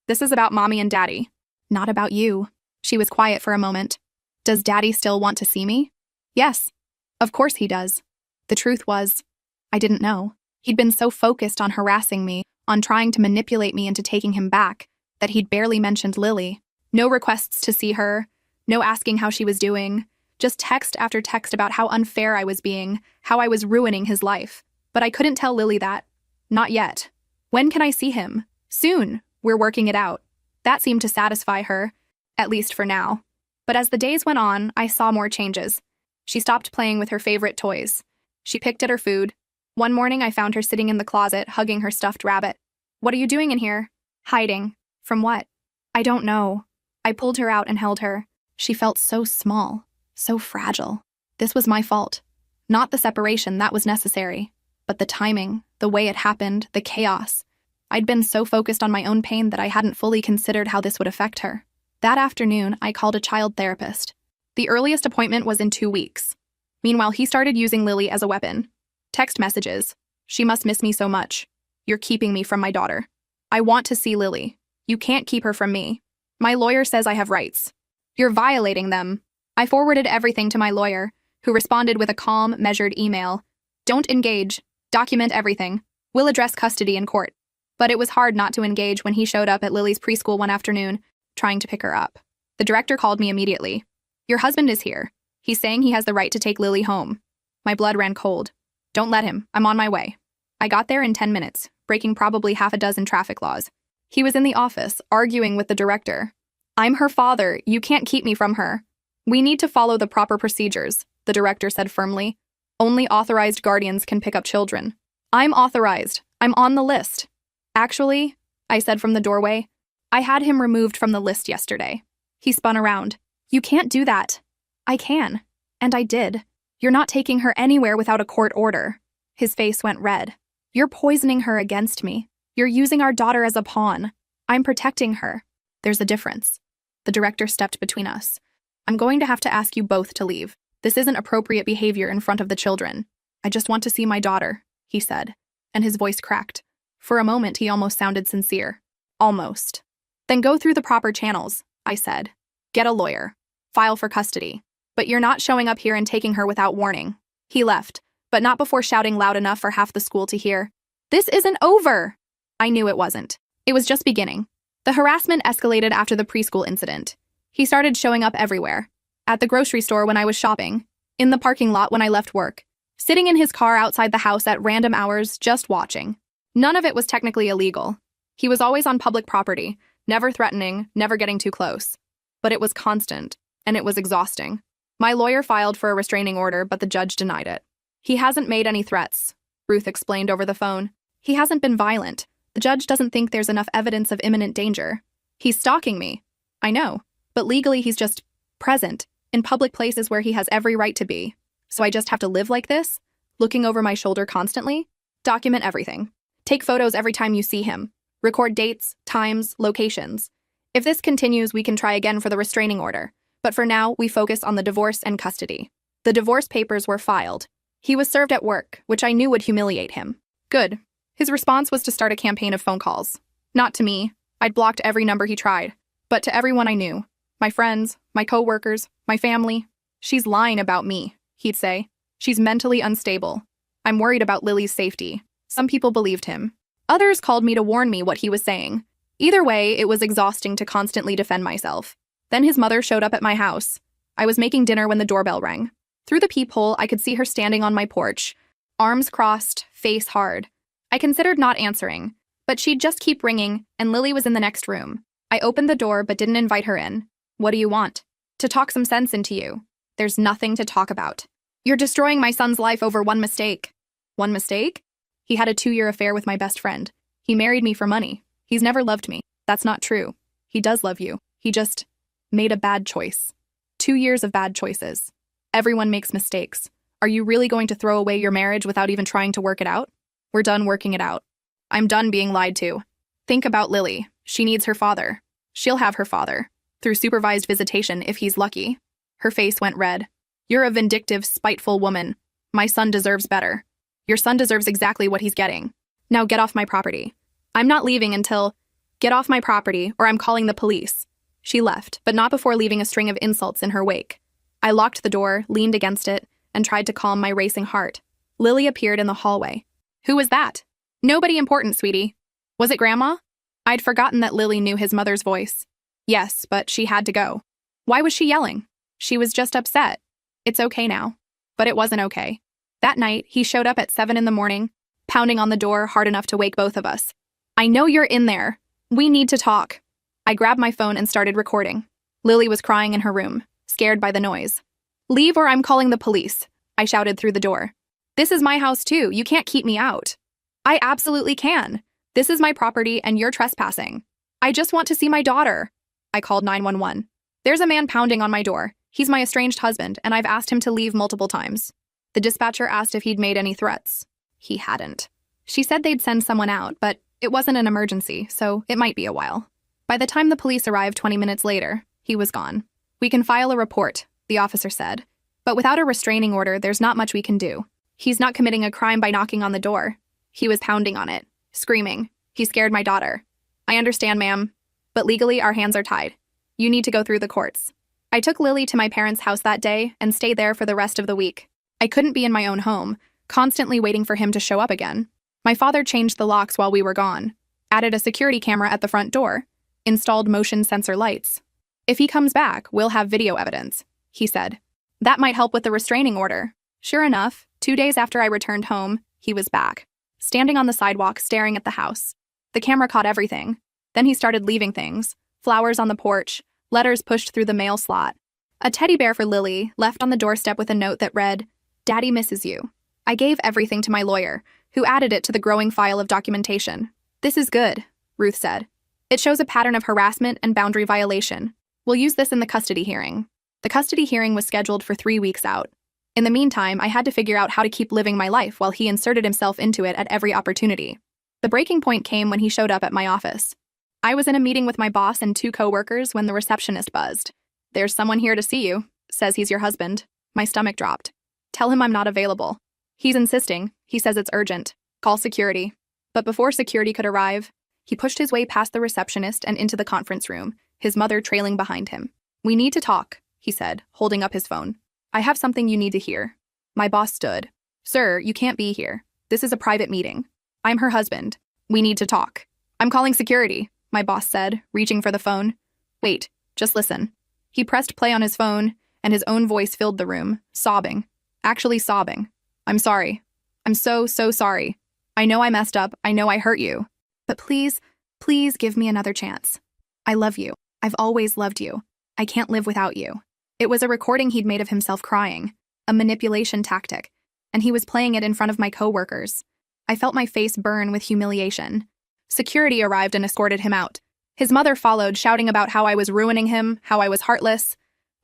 This is about mommy and daddy. Not about you. She was quiet for a moment. Does daddy still want to see me? Yes. Of course he does. The truth was, I didn't know. He'd been so focused on harassing me, on trying to manipulate me into taking him back, that he'd barely mentioned Lily. No requests to see her, no asking how she was doing, just text after text about how unfair I was being, how I was ruining his life. But I couldn't tell Lily that. Not yet. When can I see him? Soon. We're working it out. That seemed to satisfy her, at least for now. But as the days went on, I saw more changes. She stopped playing with her favorite toys. She picked at her food. One morning, I found her sitting in the closet, hugging her stuffed rabbit. What are you doing in here? Hiding. From what? I don't know. I pulled her out and held her. She felt so small, so fragile. This was my fault. Not the separation, that was necessary. But the timing, the way it happened, the chaos. I'd been so focused on my own pain that I hadn't fully considered how this would affect her. That afternoon, I called a child therapist. The earliest appointment was in 2 weeks. Meanwhile, he started using Lily as a weapon. Text messages. She must miss me so much. You're keeping me from my daughter. I want to see Lily. You can't keep her from me. My lawyer says I have rights. You're violating them. I forwarded everything to my lawyer, who responded with a calm, measured email. Don't engage. Document everything. We'll address custody in court. But it was hard not to engage when he showed up at Lily's preschool one afternoon, trying to pick her up. The director called me immediately. Your husband is here. He's saying he has the right to take Lily home. My blood ran cold. Don't let him. I'm on my way. I got there in 10 minutes, breaking probably half a dozen traffic laws. He was in the office, arguing with the director. I'm her father. You can't keep me from her. We need to follow the proper procedures, the director said firmly. Only authorized guardians can pick up children. I'm authorized. I'm on the list. Actually, I said from the doorway, I had him removed from the list yesterday. He spun around. You can't do that. I can. And I did. You're not taking her anywhere without a court order. His face went red. You're poisoning her against me. You're using our daughter as a pawn. I'm protecting her. There's a difference. The director stepped between us. I'm going to have to ask you both to leave. This isn't appropriate behavior in front of the children. I just want to see my daughter, he said, and his voice cracked. For a moment, he almost sounded sincere. Almost. Then go through the proper channels, I said. Get a lawyer. File for custody. But you're not showing up here and taking her without warning. He left, but not before shouting loud enough for half the school to hear. This isn't over! I knew it wasn't. It was just beginning. The harassment escalated after the preschool incident. He started showing up everywhere. At the grocery store when I was shopping. In the parking lot when I left work. Sitting in his car outside the house at random hours, just watching. None of it was technically illegal. He was always on public property, never threatening, never getting too close. But it was constant, and it was exhausting. My lawyer filed for a restraining order, but the judge denied it. He hasn't made any threats, Ruth explained over the phone. He hasn't been violent. The judge doesn't think there's enough evidence of imminent danger. He's stalking me. I know, but legally he's just present, in public places where he has every right to be. So I just have to live like this? Looking over my shoulder constantly? Document everything. Take photos every time you see him. Record dates, times, locations. If this continues, we can try again for the restraining order. But for now, we focus on the divorce and custody. The divorce papers were filed. He was served at work, which I knew would humiliate him. Good. His response was to start a campaign of phone calls. Not to me. I'd blocked every number he tried. But to everyone I knew. My friends, my co-workers, my family. She's lying about me, he'd say. She's mentally unstable. I'm worried about Lily's safety. Some people believed him. Others called me to warn me what he was saying. Either way, it was exhausting to constantly defend myself. Then his mother showed up at my house. I was making dinner when the doorbell rang. Through the peephole, I could see her standing on my porch, arms crossed, face hard. I considered not answering, but she'd just keep ringing, and Lily was in the next room. I opened the door but didn't invite her in. What do you want? To talk some sense into you. There's nothing to talk about. You're destroying my son's life over one mistake. One mistake? He had a 2-year affair with my best friend. He married me for money. He's never loved me. That's not true. He does love you. He just made a bad choice. 2 years of bad choices. Everyone makes mistakes. Are you really going to throw away your marriage without even trying to work it out? We're done working it out. I'm done being lied to. Think about Lily. She needs her father. She'll have her father. Through supervised visitation if he's lucky. Her face went red. You're a vindictive, spiteful woman. My son deserves better. Your son deserves exactly what he's getting. Now get off my property. I'm not leaving until... Get off my property, or I'm calling the police. She left, but not before leaving a string of insults in her wake. I locked the door, leaned against it, and tried to calm my racing heart. Lily appeared in the hallway. Who was that? Nobody important, sweetie. Was it Grandma? I'd forgotten that Lily knew his mother's voice. Yes, but she had to go. Why was she yelling? She was just upset. It's okay now. But it wasn't okay. That night, he showed up at 7 a.m, pounding on the door hard enough to wake both of us. I know you're in there. We need to talk. I grabbed my phone and started recording. Lily was crying in her room, scared by the noise. Leave or I'm calling the police, I shouted through the door. This is my house too. You can't keep me out. I absolutely can. This is my property and you're trespassing. I just want to see my daughter. I called 911. There's a man pounding on my door. He's my estranged husband, and I've asked him to leave multiple times. The dispatcher asked if he'd made any threats. He hadn't. She said they'd send someone out, but it wasn't an emergency, so it might be a while. By the time the police arrived 20 minutes later, he was gone. We can file a report, the officer said. But without a restraining order, there's not much we can do. He's not committing a crime by knocking on the door. He was pounding on it, screaming. He scared my daughter. I understand, ma'am, but legally our hands are tied. You need to go through the courts. I took Lily to my parents' house that day and stayed there for the rest of the week. I couldn't be in my own home, constantly waiting for him to show up again. My father changed the locks while we were gone, added a security camera at the front door, installed motion sensor lights. If he comes back, we'll have video evidence, he said. That might help with the restraining order. Sure enough, 2 days after I returned home, he was back, standing on the sidewalk staring at the house. The camera caught everything. Then he started leaving things, flowers on the porch, letters pushed through the mail slot. A teddy bear for Lily, left on the doorstep with a note that read, Daddy misses you. I gave everything to my lawyer, who added it to the growing file of documentation. This is good, Ruth said. It shows a pattern of harassment and boundary violation. We'll use this in the custody hearing. The custody hearing was scheduled for 3 weeks out. In the meantime, I had to figure out how to keep living my life while he inserted himself into it at every opportunity. The breaking point came when he showed up at my office. I was in a meeting with my boss and 2 coworkers when the receptionist buzzed. There's someone here to see you, says he's your husband. My stomach dropped. Tell him I'm not available. He's insisting. He says it's urgent. Call security. But before security could arrive, he pushed his way past the receptionist and into the conference room, his mother trailing behind him. We need to talk, he said, holding up his phone. I have something you need to hear. My boss stood. Sir, you can't be here. This is a private meeting. I'm her husband. We need to talk. I'm calling security, my boss said, reaching for the phone. Wait, just listen. He pressed play on his phone, and his own voice filled the room, sobbing. Actually sobbing. I'm sorry. I'm so sorry. I know I messed up. I know I hurt you. But please give me another chance. I love you. I've always loved you. I can't live without you. It was a recording he'd made of himself crying, a manipulation tactic, and he was playing it in front of my coworkers. I felt my face burn with humiliation. Security arrived and escorted him out. His mother followed, shouting about how I was ruining him, how I was heartless.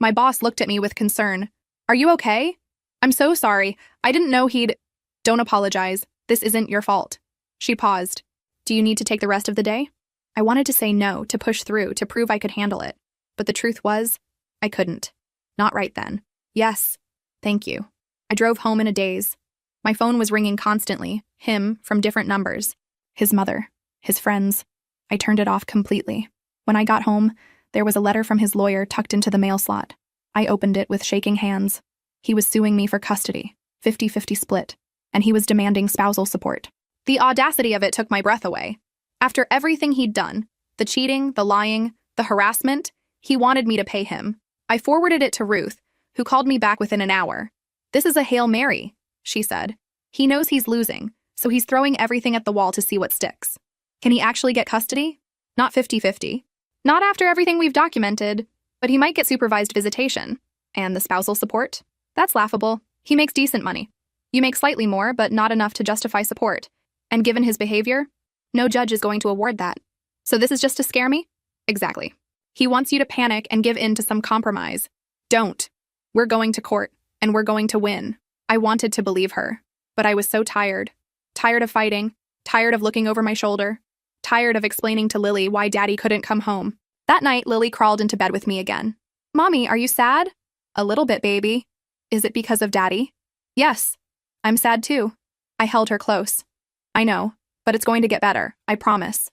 My boss looked at me with concern. Are you okay? I'm so sorry. I didn't know he'd. Don't apologize. This isn't your fault. She paused. Do you need to take the rest of the day? I wanted to say no, to push through, to prove I could handle it. But the truth was, I couldn't. Not right then. Yes. Thank you. I drove home in a daze. My phone was ringing constantly, him, from different numbers. His mother, his friends. I turned it off completely. When I got home, there was a letter from his lawyer tucked into the mail slot. I opened it with shaking hands. He was suing me for custody, 50-50 split, and he was demanding spousal support. The audacity of it took my breath away. After everything he'd done, the cheating, the lying, the harassment, he wanted me to pay him. I forwarded it to Ruth, who called me back within an hour. This is a Hail Mary, she said. He knows he's losing, so he's throwing everything at the wall to see what sticks. Can he actually get custody? Not 50-50. Not after everything we've documented, but he might get supervised visitation. And the spousal support? That's laughable. He makes decent money. You make slightly more, but not enough to justify support. And given his behavior, no judge is going to award that. So this is just to scare me? Exactly. He wants you to panic and give in to some compromise. Don't. We're going to court, and we're going to win. I wanted to believe her, but I was so tired. Tired of fighting, tired of looking over my shoulder, tired of explaining to Lily why Daddy couldn't come home. That night, Lily crawled into bed with me again. Mommy, are you sad? A little bit, baby. Is it because of Daddy? Yes. I'm sad too. I held her close. I know, but it's going to get better, I promise.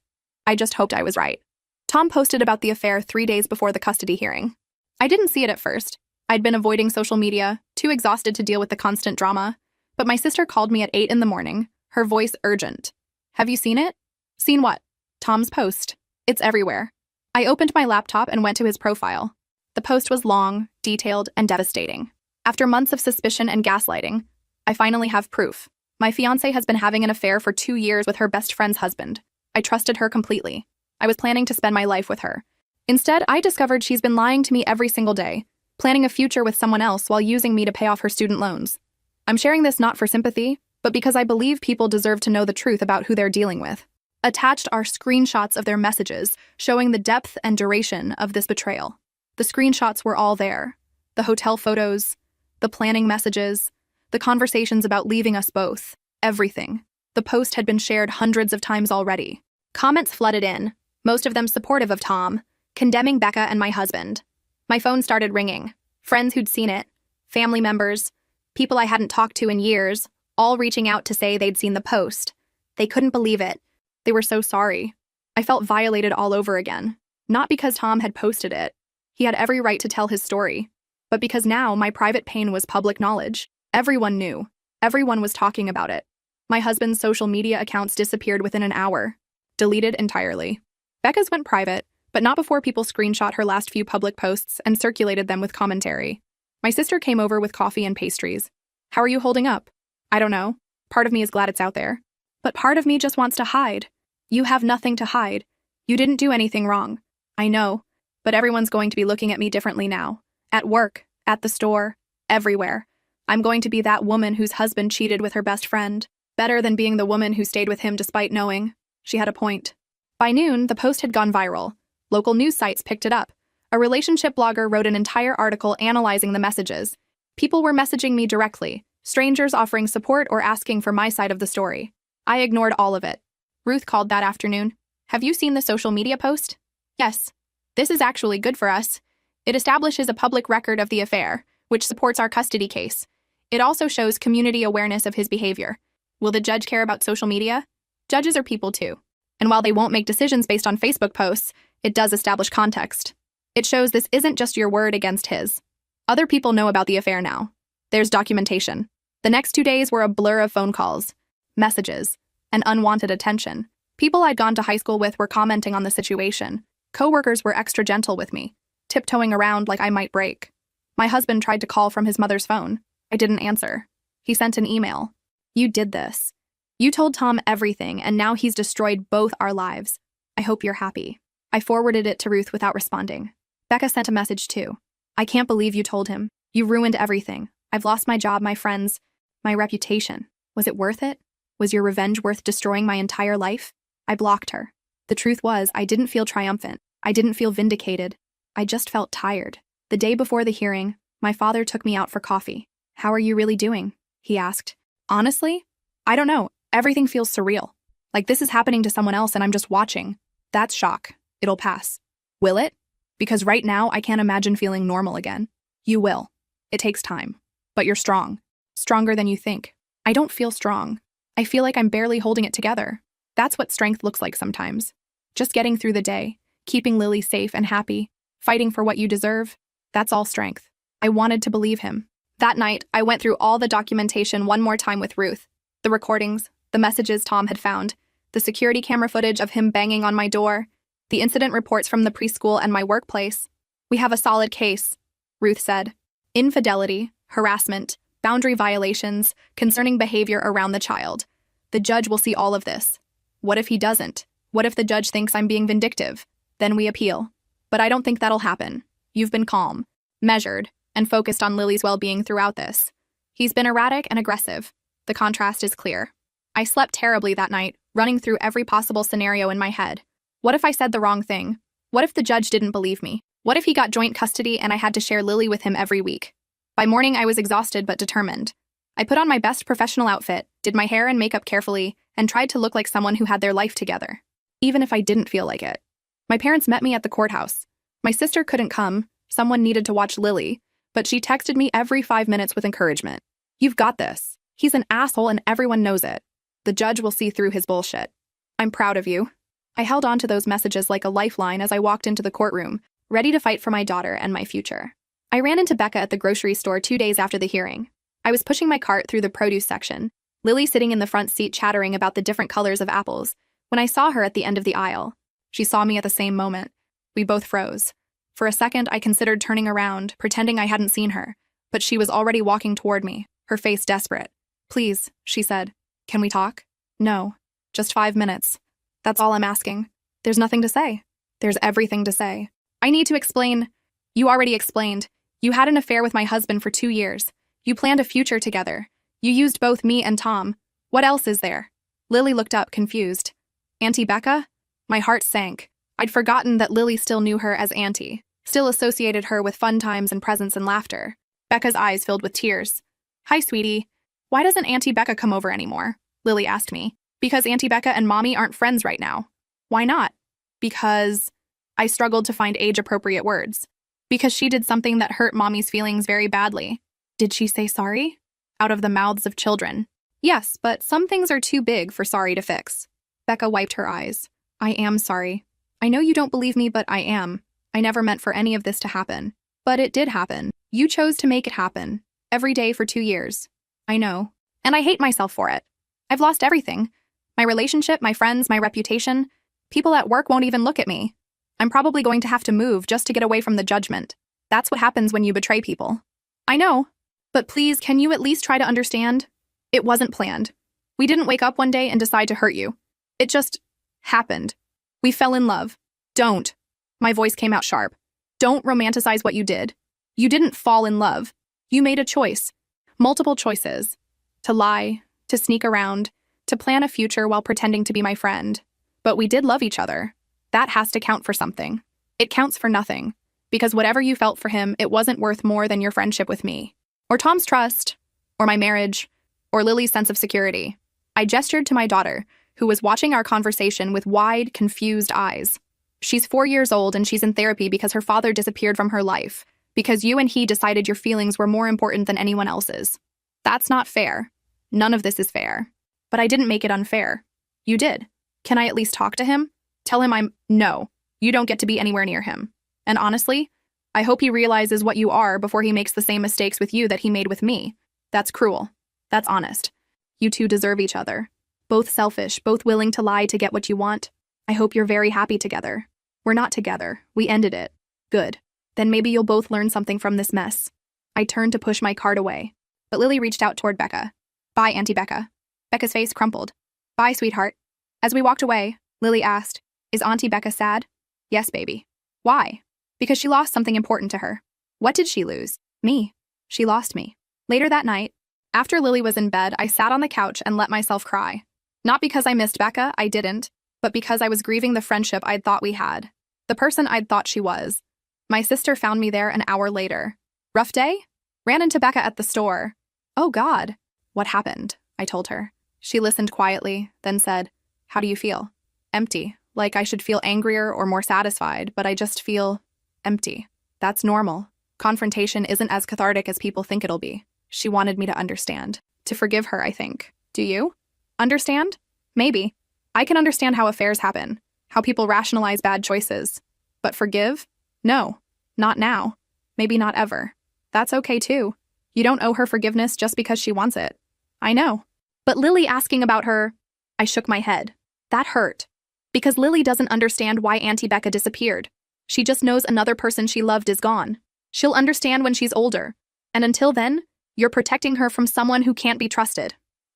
I just hoped I was right. Tom posted about the affair 3 days before the custody hearing. I didn't see it at first. I'd been avoiding social media, too exhausted to deal with the constant drama. But my sister called me at 8 in the morning, her voice urgent. Have you seen it? Seen what? Tom's post. It's everywhere. I opened my laptop and went to his profile. The post was long, detailed, and devastating. After months of suspicion and gaslighting, I finally have proof. My fiancé has been having an affair for 2 years with her best friend's husband. I trusted her completely. I was planning to spend my life with her. Instead, I discovered she's been lying to me every single day, planning a future with someone else while using me to pay off her student loans. I'm sharing this not for sympathy, but because I believe people deserve to know the truth about who they're dealing with. Attached are screenshots of their messages, showing the depth and duration of this betrayal. The screenshots were all there. The hotel photos, the planning messages, the conversations about leaving us both, everything. The post had been shared hundreds of times already. Comments flooded in, most of them supportive of Tom, condemning Becca and my husband. My phone started ringing. Friends who'd seen it, family members, people I hadn't talked to in years, all reaching out to say they'd seen the post. They couldn't believe it. They were so sorry. I felt violated all over again. Not because Tom had posted it. He had every right to tell his story. But because now my private pain was public knowledge. Everyone knew. Everyone was talking about it. My husband's social media accounts disappeared within an hour. Deleted entirely. Becca's went private, but not before people screenshot her last few public posts and circulated them with commentary. My sister came over with coffee and pastries. How are you holding up? I don't know. Part of me is glad it's out there. But part of me just wants to hide. You have nothing to hide. You didn't do anything wrong. I know. But everyone's going to be looking at me differently now. At work, at the store, everywhere. I'm going to be that woman whose husband cheated with her best friend. Better than being the woman who stayed with him despite knowing. She had a point. By noon, the post had gone viral. Local news sites picked it up. A relationship blogger wrote an entire article analyzing the messages. People were messaging me directly, strangers offering support or asking for my side of the story. I ignored all of it. Ruth called that afternoon. Have you seen the social media post? Yes. This is actually good for us. It establishes a public record of the affair, which supports our custody case. It also shows community awareness of his behavior. Will the judge care about social media? Judges are people too. And while they won't make decisions based on Facebook posts, it does establish context. It shows this isn't just your word against his. Other people know about the affair now. There's documentation. The next 2 days were a blur of phone calls, messages, and unwanted attention. People I'd gone to high school with were commenting on the situation. Coworkers were extra gentle with me, tiptoeing around like I might break. My husband tried to call from his mother's phone. I didn't answer. He sent an email. You did this. You told Tom everything, and now he's destroyed both our lives. I hope you're happy. I forwarded it to Ruth without responding. Becca sent a message too. I can't believe you told him. You ruined everything. I've lost my job, my friends, my reputation. Was it worth it? Was your revenge worth destroying my entire life? I blocked her. The truth was, I didn't feel triumphant. I didn't feel vindicated. I just felt tired. The day before the hearing, my father took me out for coffee. "How are you really doing?" he asked. "Honestly, I don't know. Everything feels surreal. Like this is happening to someone else and I'm just watching. That's shock. It'll pass." "Will it?" "Because right now I can't imagine feeling normal again." "You will. It takes time. But you're strong. Stronger than you think." "I don't feel strong. I feel like I'm barely holding it together." That's what strength looks like sometimes. Just getting through the day, keeping Lily safe and happy, fighting for what you deserve. That's all strength. I wanted to believe him. That night, I went through all the documentation one more time with Ruth. The recordings, the messages Tom had found, the security camera footage of him banging on my door, the incident reports from the preschool and my workplace. "We have a solid case," Ruth said. "Infidelity, harassment, boundary violations, concerning behavior around the child. The judge will see all of this. What if he doesn't? What if the judge thinks I'm being vindictive? Then we appeal. But I don't think that'll happen. You've been calm, measured, and focused on Lily's well-being throughout this. He's been erratic and aggressive. The contrast is clear." I slept terribly that night, running through every possible scenario in my head. What if I said the wrong thing? What if the judge didn't believe me? What if he got joint custody and I had to share Lily with him every week? By morning, I was exhausted but determined. I put on my best professional outfit, did my hair and makeup carefully, and tried to look like someone who had their life together, even if I didn't feel like it. My parents met me at the courthouse. My sister couldn't come. Someone needed to watch Lily, but she texted me every 5 minutes with encouragement. "You've got this. He's an asshole and everyone knows it. The judge will see through his bullshit. I'm proud of you." I held on to those messages like a lifeline as I walked into the courtroom, ready to fight for my daughter and my future. I ran into Becca at the grocery store 2 days after the hearing. I was pushing my cart through the produce section, Lily sitting in the front seat chattering about the different colors of apples, when I saw her at the end of the aisle. She saw me at the same moment. We both froze. For a second, I considered turning around, pretending I hadn't seen her, but she was already walking toward me, her face desperate. "Please," she said. "Can we talk?" "No. Just 5 minutes. That's all I'm asking." "There's nothing to say." "There's everything to say. I need to explain." "You already explained. You had an affair with my husband for 2 years. You planned a future together. You used both me and Tom. What else is there?" Lily looked up, confused. "Auntie Becca?" My heart sank. I'd forgotten that Lily still knew her as Auntie, still associated her with fun times and presents and laughter. Becca's eyes filled with tears. "Hi, sweetie. Why doesn't Auntie Becca come over anymore?" Lily asked me. "Because Auntie Becca and Mommy aren't friends right now." "Why not?" "Because..." I struggled to find age-appropriate words. "Because she did something that hurt Mommy's feelings very badly." "Did she say sorry?" Out of the mouths of children. "Yes, but some things are too big for sorry to fix." Becca wiped her eyes. "I am sorry. I know you don't believe me, but I am. I never meant for any of this to happen. But it did happen. You chose to make it happen. Every day for 2 years. I know. And I hate myself for it. I've lost everything. My relationship, my friends, my reputation. People at work won't even look at me. I'm probably going to have to move just to get away from the judgment. That's what happens when you betray people." "I know. But please, can you at least try to understand? It wasn't planned. We didn't wake up one day and decide to hurt you. It just happened. We fell in love. Don't." My voice came out sharp. "Don't romanticize what you did. You didn't fall in love. You made a choice. Multiple choices. To lie, to sneak around, to plan a future while pretending to be my friend. But we did love each other. That has to count for something. It counts for nothing. Because whatever you felt for him, it wasn't worth more than your friendship with me. Or Tom's trust. Or my marriage. Or Lily's sense of security." I gestured to my daughter, who was watching our conversation with wide, confused eyes. "She's 4 years old and she's in therapy because her father disappeared from her life. Because you and he decided your feelings were more important than anyone else's. That's not fair. None of this is fair. But I didn't make it unfair. You did. Can I at least talk to him? Tell him No, you don't get to be anywhere near him. And honestly, I hope he realizes what you are before he makes the same mistakes with you that he made with me. That's cruel. That's honest. You two deserve each other. Both selfish, both willing to lie to get what you want. I hope you're very happy together. We're not together. We ended it. Good. Then maybe you'll both learn something from this mess." I turned to push my cart away, but Lily reached out toward Becca. "Bye, Auntie Becca." Becca's face crumpled. "Bye, sweetheart." As we walked away, Lily asked, "Is Auntie Becca sad?" "Yes, baby." "Why?" "Because she lost something important to her." "What did she lose?" "Me. She lost me." Later that night, after Lily was in bed, I sat on the couch and let myself cry. Not because I missed Becca, I didn't, but because I was grieving the friendship I'd thought we had, the person I'd thought she was. My sister found me there an hour later. Rough day? Ran into Becca at the store. Oh God. What happened? I told her. She listened quietly, then said, How do you feel? Empty. Like I should feel angrier or more satisfied, but I just feel empty. That's normal. Confrontation isn't as cathartic as people think it'll be. She wanted me to understand. To forgive her, I think. Do you? Understand? Maybe. I can understand how affairs happen, how people rationalize bad choices. But forgive? No. Not now. Maybe not ever. That's okay too. You don't owe her forgiveness just because she wants it. I know. But Lily asking about her, I shook my head. That hurt. Because Lily doesn't understand why Auntie Becca disappeared. She just knows another person she loved is gone. She'll understand when she's older. And until then, you're protecting her from someone who can't be trusted.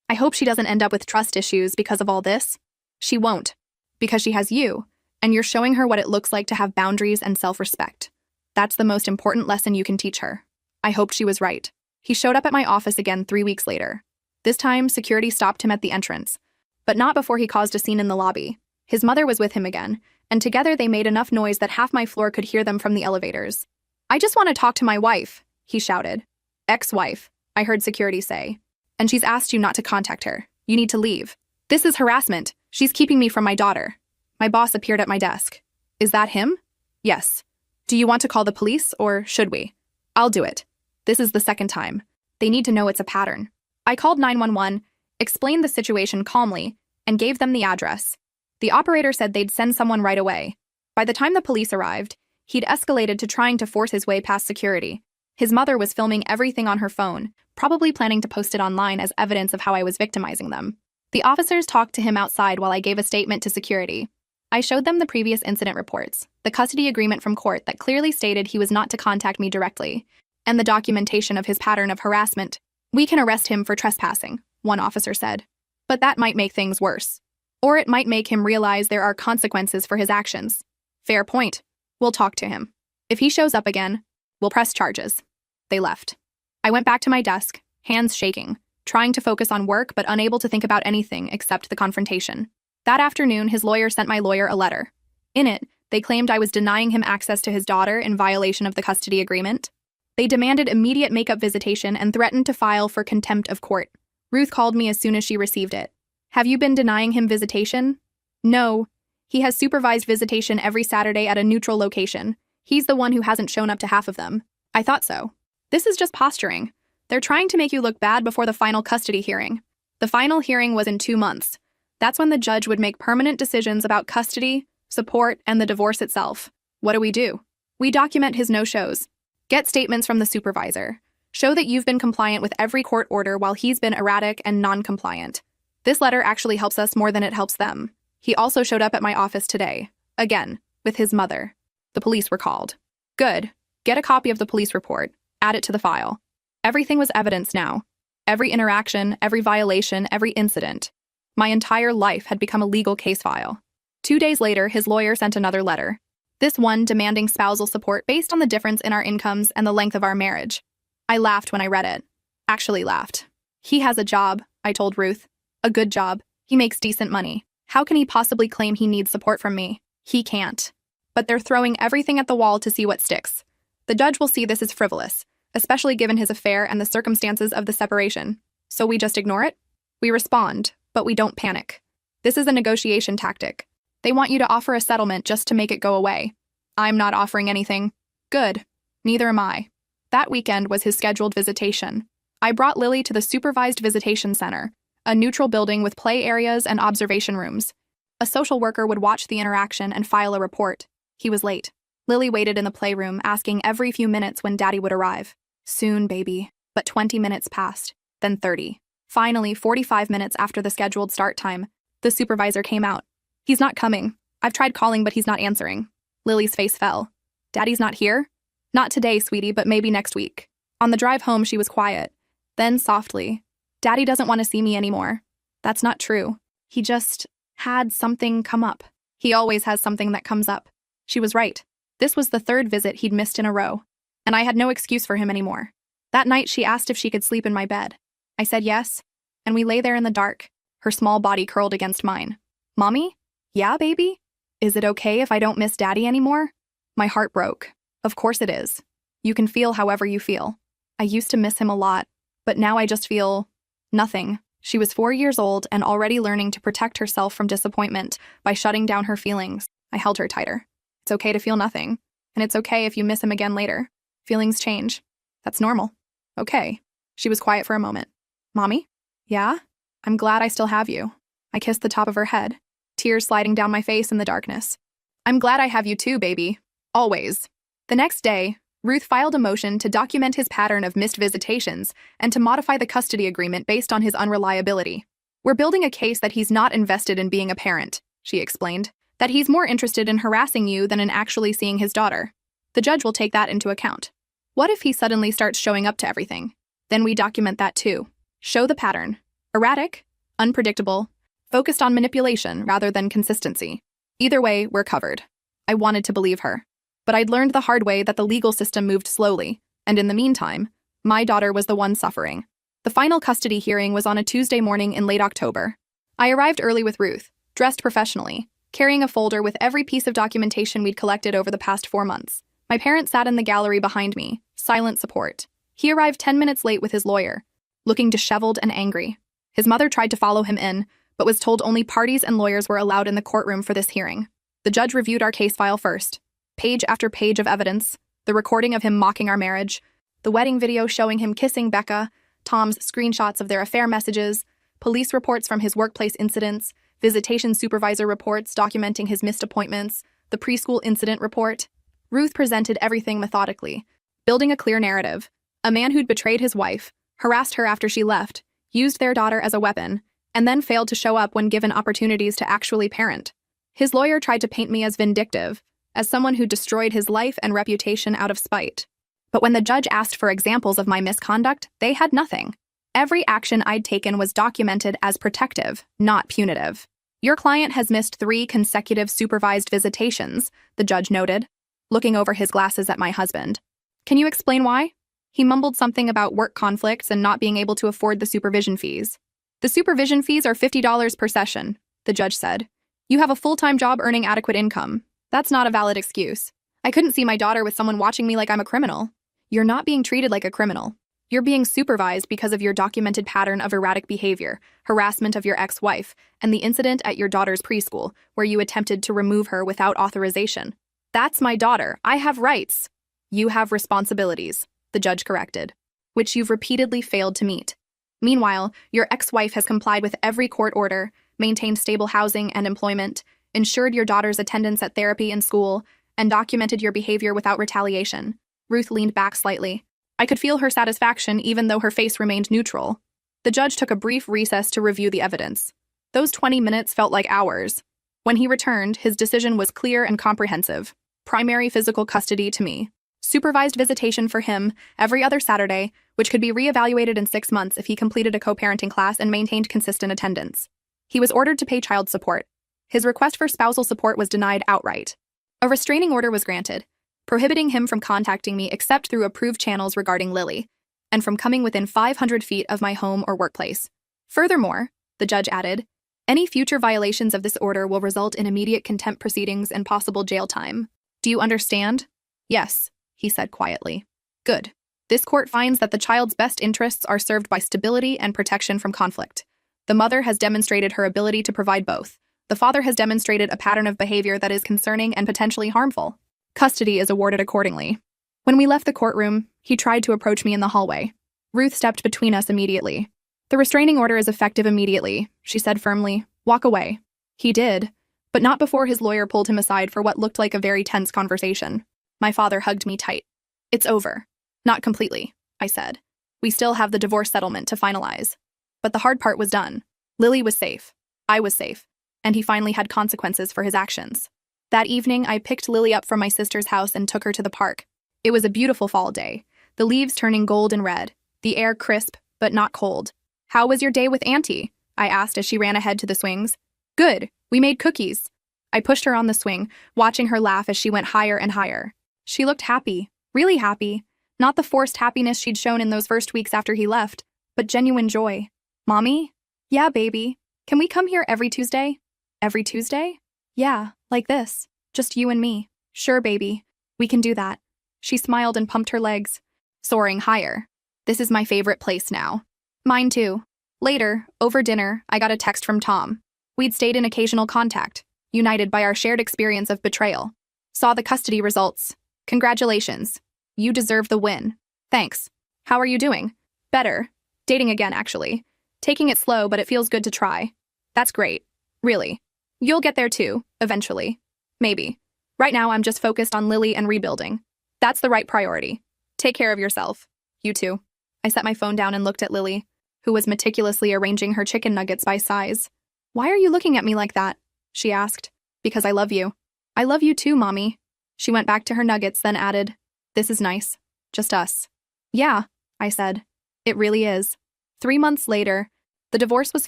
I hope she doesn't end up with trust issues because of all this. She won't. Because she has you, and you're showing her what it looks like to have boundaries and self-respect. That's the most important lesson you can teach her. I hoped she was right. He showed up at my office again 3 weeks later. This time, security stopped him at the entrance. But not before he caused a scene in the lobby. His mother was with him again, and together they made enough noise that half my floor could hear them from the elevators. I just want to talk to my wife, he shouted. Ex-wife, I heard security say. And she's asked you not to contact her. You need to leave. This is harassment. She's keeping me from my daughter. My boss appeared at my desk. Is that him? Yes. Do you want to call the police, or should we? I'll do it. This is the second time. They need to know it's a pattern. I called 911, explained the situation calmly, and gave them the address. The operator said they'd send someone right away. By the time the police arrived, he'd escalated to trying to force his way past security. His mother was filming everything on her phone, probably planning to post it online as evidence of how I was victimizing them. The officers talked to him outside while I gave a statement to security. I showed them the previous incident reports, the custody agreement from court that clearly stated he was not to contact me directly, and the documentation of his pattern of harassment. We can arrest him for trespassing, one officer said. But that might make things worse. Or it might make him realize there are consequences for his actions. Fair point. We'll talk to him. If he shows up again, we'll press charges. They left. I went back to my desk, hands shaking, trying to focus on work but unable to think about anything except the confrontation. That afternoon, his lawyer sent my lawyer a letter. In it, they claimed I was denying him access to his daughter in violation of the custody agreement. They demanded immediate makeup visitation and threatened to file for contempt of court. Ruth called me as soon as she received it. Have you been denying him visitation? No. He has supervised visitation every Saturday at a neutral location. He's the one who hasn't shown up to half of them. I thought so. This is just posturing. They're trying to make you look bad before the final custody hearing. The final hearing was in 2 months. That's when the judge would make permanent decisions about custody, support, and the divorce itself. What do? We document his no-shows. Get statements from the supervisor. Show that you've been compliant with every court order while he's been erratic and non-compliant. This letter actually helps us more than it helps them. He also showed up at my office today. Again, with his mother. The police were called. Good. Get a copy of the police report. Add it to the file. Everything was evidence now. Every interaction, every violation, every incident. My entire life had become a legal case file. 2 days later, his lawyer sent another letter. This one demanding spousal support based on the difference in our incomes and the length of our marriage. I laughed when I read it. Actually laughed. He has a job, I told Ruth. A good job. He makes decent money. How can he possibly claim he needs support from me? He can't. But they're throwing everything at the wall to see what sticks. The judge will see this as frivolous, especially given his affair and the circumstances of the separation. So we just ignore it? We respond, but we don't panic. This is a negotiation tactic. They want you to offer a settlement just to make it go away. I'm not offering anything. Good. Neither am I. That weekend was his scheduled visitation. I brought Lily to the supervised visitation center, a neutral building with play areas and observation rooms. A social worker would watch the interaction and file a report. He was late. Lily waited in the playroom, asking every few minutes when Daddy would arrive. Soon, baby. But 20 minutes passed, then 30. Finally, 45 minutes after the scheduled start time, the supervisor came out. He's not coming. I've tried calling, but he's not answering. Lily's face fell. Daddy's not here? Not today, sweetie, but maybe next week. On the drive home, she was quiet. Then, softly, Daddy doesn't want to see me anymore. That's not true. He just had something come up. He always has something that comes up. She was right. This was the 3rd visit he'd missed in a row, and I had no excuse for him anymore. That night, she asked if she could sleep in my bed. I said yes, and we lay there in the dark, her small body curled against mine. Mommy? Yeah, baby? Is it okay if I don't miss Daddy anymore? My heart broke. Of course it is. You can feel however you feel. I used to miss him a lot, but now I just feel nothing. She was 4 years old and already learning to protect herself from disappointment by shutting down her feelings. I held her tighter. It's okay to feel nothing, and it's okay if you miss him again later. Feelings change. That's normal. Okay. She was quiet for a moment. Mommy? Yeah? I'm glad I still have you. I kissed the top of her head, tears sliding down my face in the darkness. I'm glad I have you too, baby. Always. The next day, Ruth filed a motion to document his pattern of missed visitations and to modify the custody agreement based on his unreliability. We're building a case that he's not invested in being a parent, she explained, that he's more interested in harassing you than in actually seeing his daughter. The judge will take that into account. What if he suddenly starts showing up to everything? Then we document that too. Show the pattern. Erratic, unpredictable, focused on manipulation rather than consistency. Either way, we're covered. I wanted to believe her. But I'd learned the hard way that the legal system moved slowly, and in the meantime, my daughter was the one suffering. The final custody hearing was on a Tuesday morning in late October. I arrived early with Ruth, dressed professionally, carrying a folder with every piece of documentation we'd collected over the past 4 months. My parents sat in the gallery behind me, silent support. He arrived 10 minutes late with his lawyer, looking disheveled and angry. His mother tried to follow him in, but was told only parties and lawyers were allowed in the courtroom for this hearing. The judge reviewed our case file first. Page after page of evidence, the recording of him mocking our marriage, the wedding video showing him kissing Becca, Tom's screenshots of their affair messages, police reports from his workplace incidents, visitation supervisor reports documenting his missed appointments, the preschool incident report. Ruth presented everything methodically, building a clear narrative. A man who'd betrayed his wife, harassed her after she left, used their daughter as a weapon, and then failed to show up when given opportunities to actually parent. His lawyer tried to paint me as vindictive, as someone who destroyed his life and reputation out of spite. But when the judge asked for examples of my misconduct, they had nothing. Every action I'd taken was documented as protective, not punitive. Your client has missed 3 consecutive supervised visitations, the judge noted, looking over his glasses at my husband. Can you explain why? He mumbled something about work conflicts and not being able to afford the supervision fees. The supervision fees are $50 per session, the judge said. You have a full-time job earning adequate income. That's not a valid excuse. I couldn't see my daughter with someone watching me like I'm a criminal. You're not being treated like a criminal. You're being supervised because of your documented pattern of erratic behavior, harassment of your ex-wife, and the incident at your daughter's preschool, where you attempted to remove her without authorization. That's my daughter. I have rights. You have responsibilities, the judge corrected, which you've repeatedly failed to meet. Meanwhile, your ex-wife has complied with every court order, maintained stable housing and employment, ensured your daughter's attendance at therapy and school, and documented your behavior without retaliation. Ruth leaned back slightly. I could feel her satisfaction even though her face remained neutral. The judge took a brief recess to review the evidence. Those 20 minutes felt like hours. When he returned, his decision was clear and comprehensive. Primary physical custody to me. Supervised visitation for him every other Saturday, which could be reevaluated in 6 months if he completed a co-parenting class and maintained consistent attendance. He was ordered to pay child support. His request for spousal support was denied outright. A restraining order was granted, prohibiting him from contacting me except through approved channels regarding Lily, and from coming within 500 feet of my home or workplace. Furthermore, the judge added, any future violations of this order will result in immediate contempt proceedings and possible jail time. Do you understand? Yes, he said quietly. Good. This court finds that the child's best interests are served by stability and protection from conflict. The mother has demonstrated her ability to provide both. The father has demonstrated a pattern of behavior that is concerning and potentially harmful. Custody is awarded accordingly. When we left the courtroom, he tried to approach me in the hallway. Ruth stepped between us immediately. The restraining order is effective immediately, she said firmly. Walk away. He did, but not before his lawyer pulled him aside for what looked like a very tense conversation. My father hugged me tight. It's over. Not completely, I said. We still have the divorce settlement to finalize. But the hard part was done. Lily was safe. I was safe. And he finally had consequences for his actions. That evening, I picked Lily up from my sister's house and took her to the park. It was a beautiful fall day, the leaves turning gold and red, the air crisp, but not cold. How was your day with Auntie? I asked as she ran ahead to the swings. Good, we made cookies. I pushed her on the swing, watching her laugh as she went higher and higher. She looked happy, really happy. Not the forced happiness she'd shown in those first weeks after he left, but genuine joy. Mommy? Yeah, baby. Can we come here every Tuesday? Every Tuesday? Yeah, like this. Just you and me. Sure, baby. We can do that. She smiled and pumped her legs, soaring higher. This is my favorite place now. Mine too. Later, over dinner, I got a text from Tom. We'd stayed in occasional contact, united by our shared experience of betrayal. Saw the custody results. Congratulations. You deserve the win. Thanks. How are you doing? Better. Dating again, actually. Taking it slow, but it feels good to try. That's great. Really. You'll get there too, eventually. Maybe. Right now, I'm just focused on Lily and rebuilding. That's the right priority. Take care of yourself. You too. I set my phone down and looked at Lily, who was meticulously arranging her chicken nuggets by size. Why are you looking at me like that? She asked. Because I love you. I love you too, Mommy. She went back to her nuggets, then added, This is nice. Just us. Yeah, I said. It really is. 3 months later, the divorce was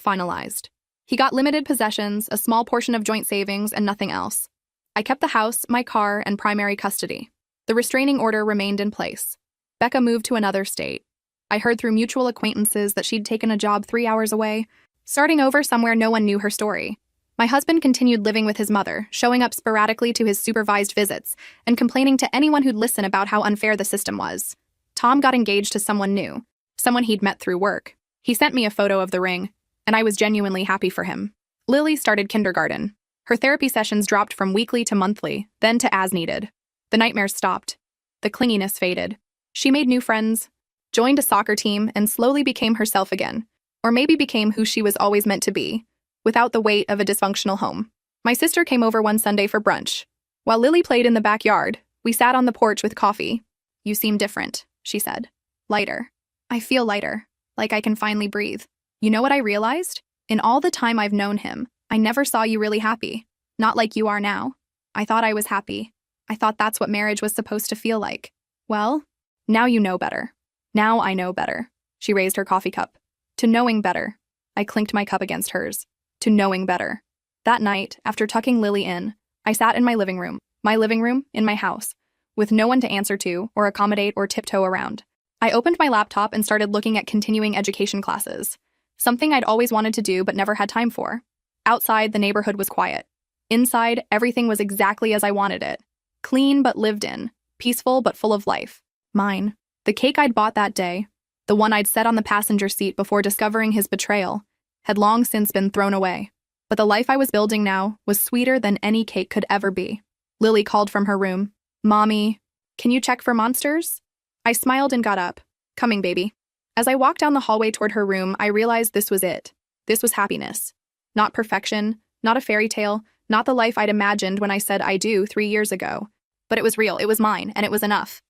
finalized. He got limited possessions, a small portion of joint savings, and nothing else. I kept the house, my car, and primary custody. The restraining order remained in place. Becca moved to another state. I heard through mutual acquaintances that she'd taken a job 3 hours away, starting over somewhere no one knew her story. My husband continued living with his mother, showing up sporadically to his supervised visits, and complaining to anyone who'd listen about how unfair the system was. Tom got engaged to someone new, someone he'd met through work. He sent me a photo of the ring, and I was genuinely happy for him. Lily started kindergarten. Her therapy sessions dropped from weekly to monthly, then to as needed. The nightmares stopped. The clinginess faded. She made new friends, joined a soccer team, and slowly became herself again, or maybe became who she was always meant to be, without the weight of a dysfunctional home. My sister came over one Sunday for brunch. While Lily played in the backyard, we sat on the porch with coffee. You seem different, she said. Lighter. I feel lighter, like I can finally breathe. You know what I realized? In all the time I've known him, I never saw you really happy. Not like you are now. I thought I was happy. I thought that's what marriage was supposed to feel like. Well, now you know better. Now I know better. She raised her coffee cup. To knowing better. I clinked my cup against hers. To knowing better. That night, after tucking Lily in, I sat in my living room in my house, with no one to answer to or accommodate or tiptoe around. I opened my laptop and started looking at continuing education classes, something I'd always wanted to do but never had time for. Outside, the neighborhood was quiet. Inside, everything was exactly as I wanted it. Clean but lived in, peaceful but full of life. Mine. The cake I'd bought that day, the one I'd set on the passenger seat before discovering his betrayal, had long since been thrown away. But the life I was building now was sweeter than any cake could ever be. Lily called from her room. Mommy, can you check for monsters? I smiled and got up. Coming, baby. As I walked down the hallway toward her room, I realized this was it. This was happiness. Not perfection, not a fairy tale, not the life I'd imagined when I said I do 3 years ago. But it was real, it was mine, and it was enough.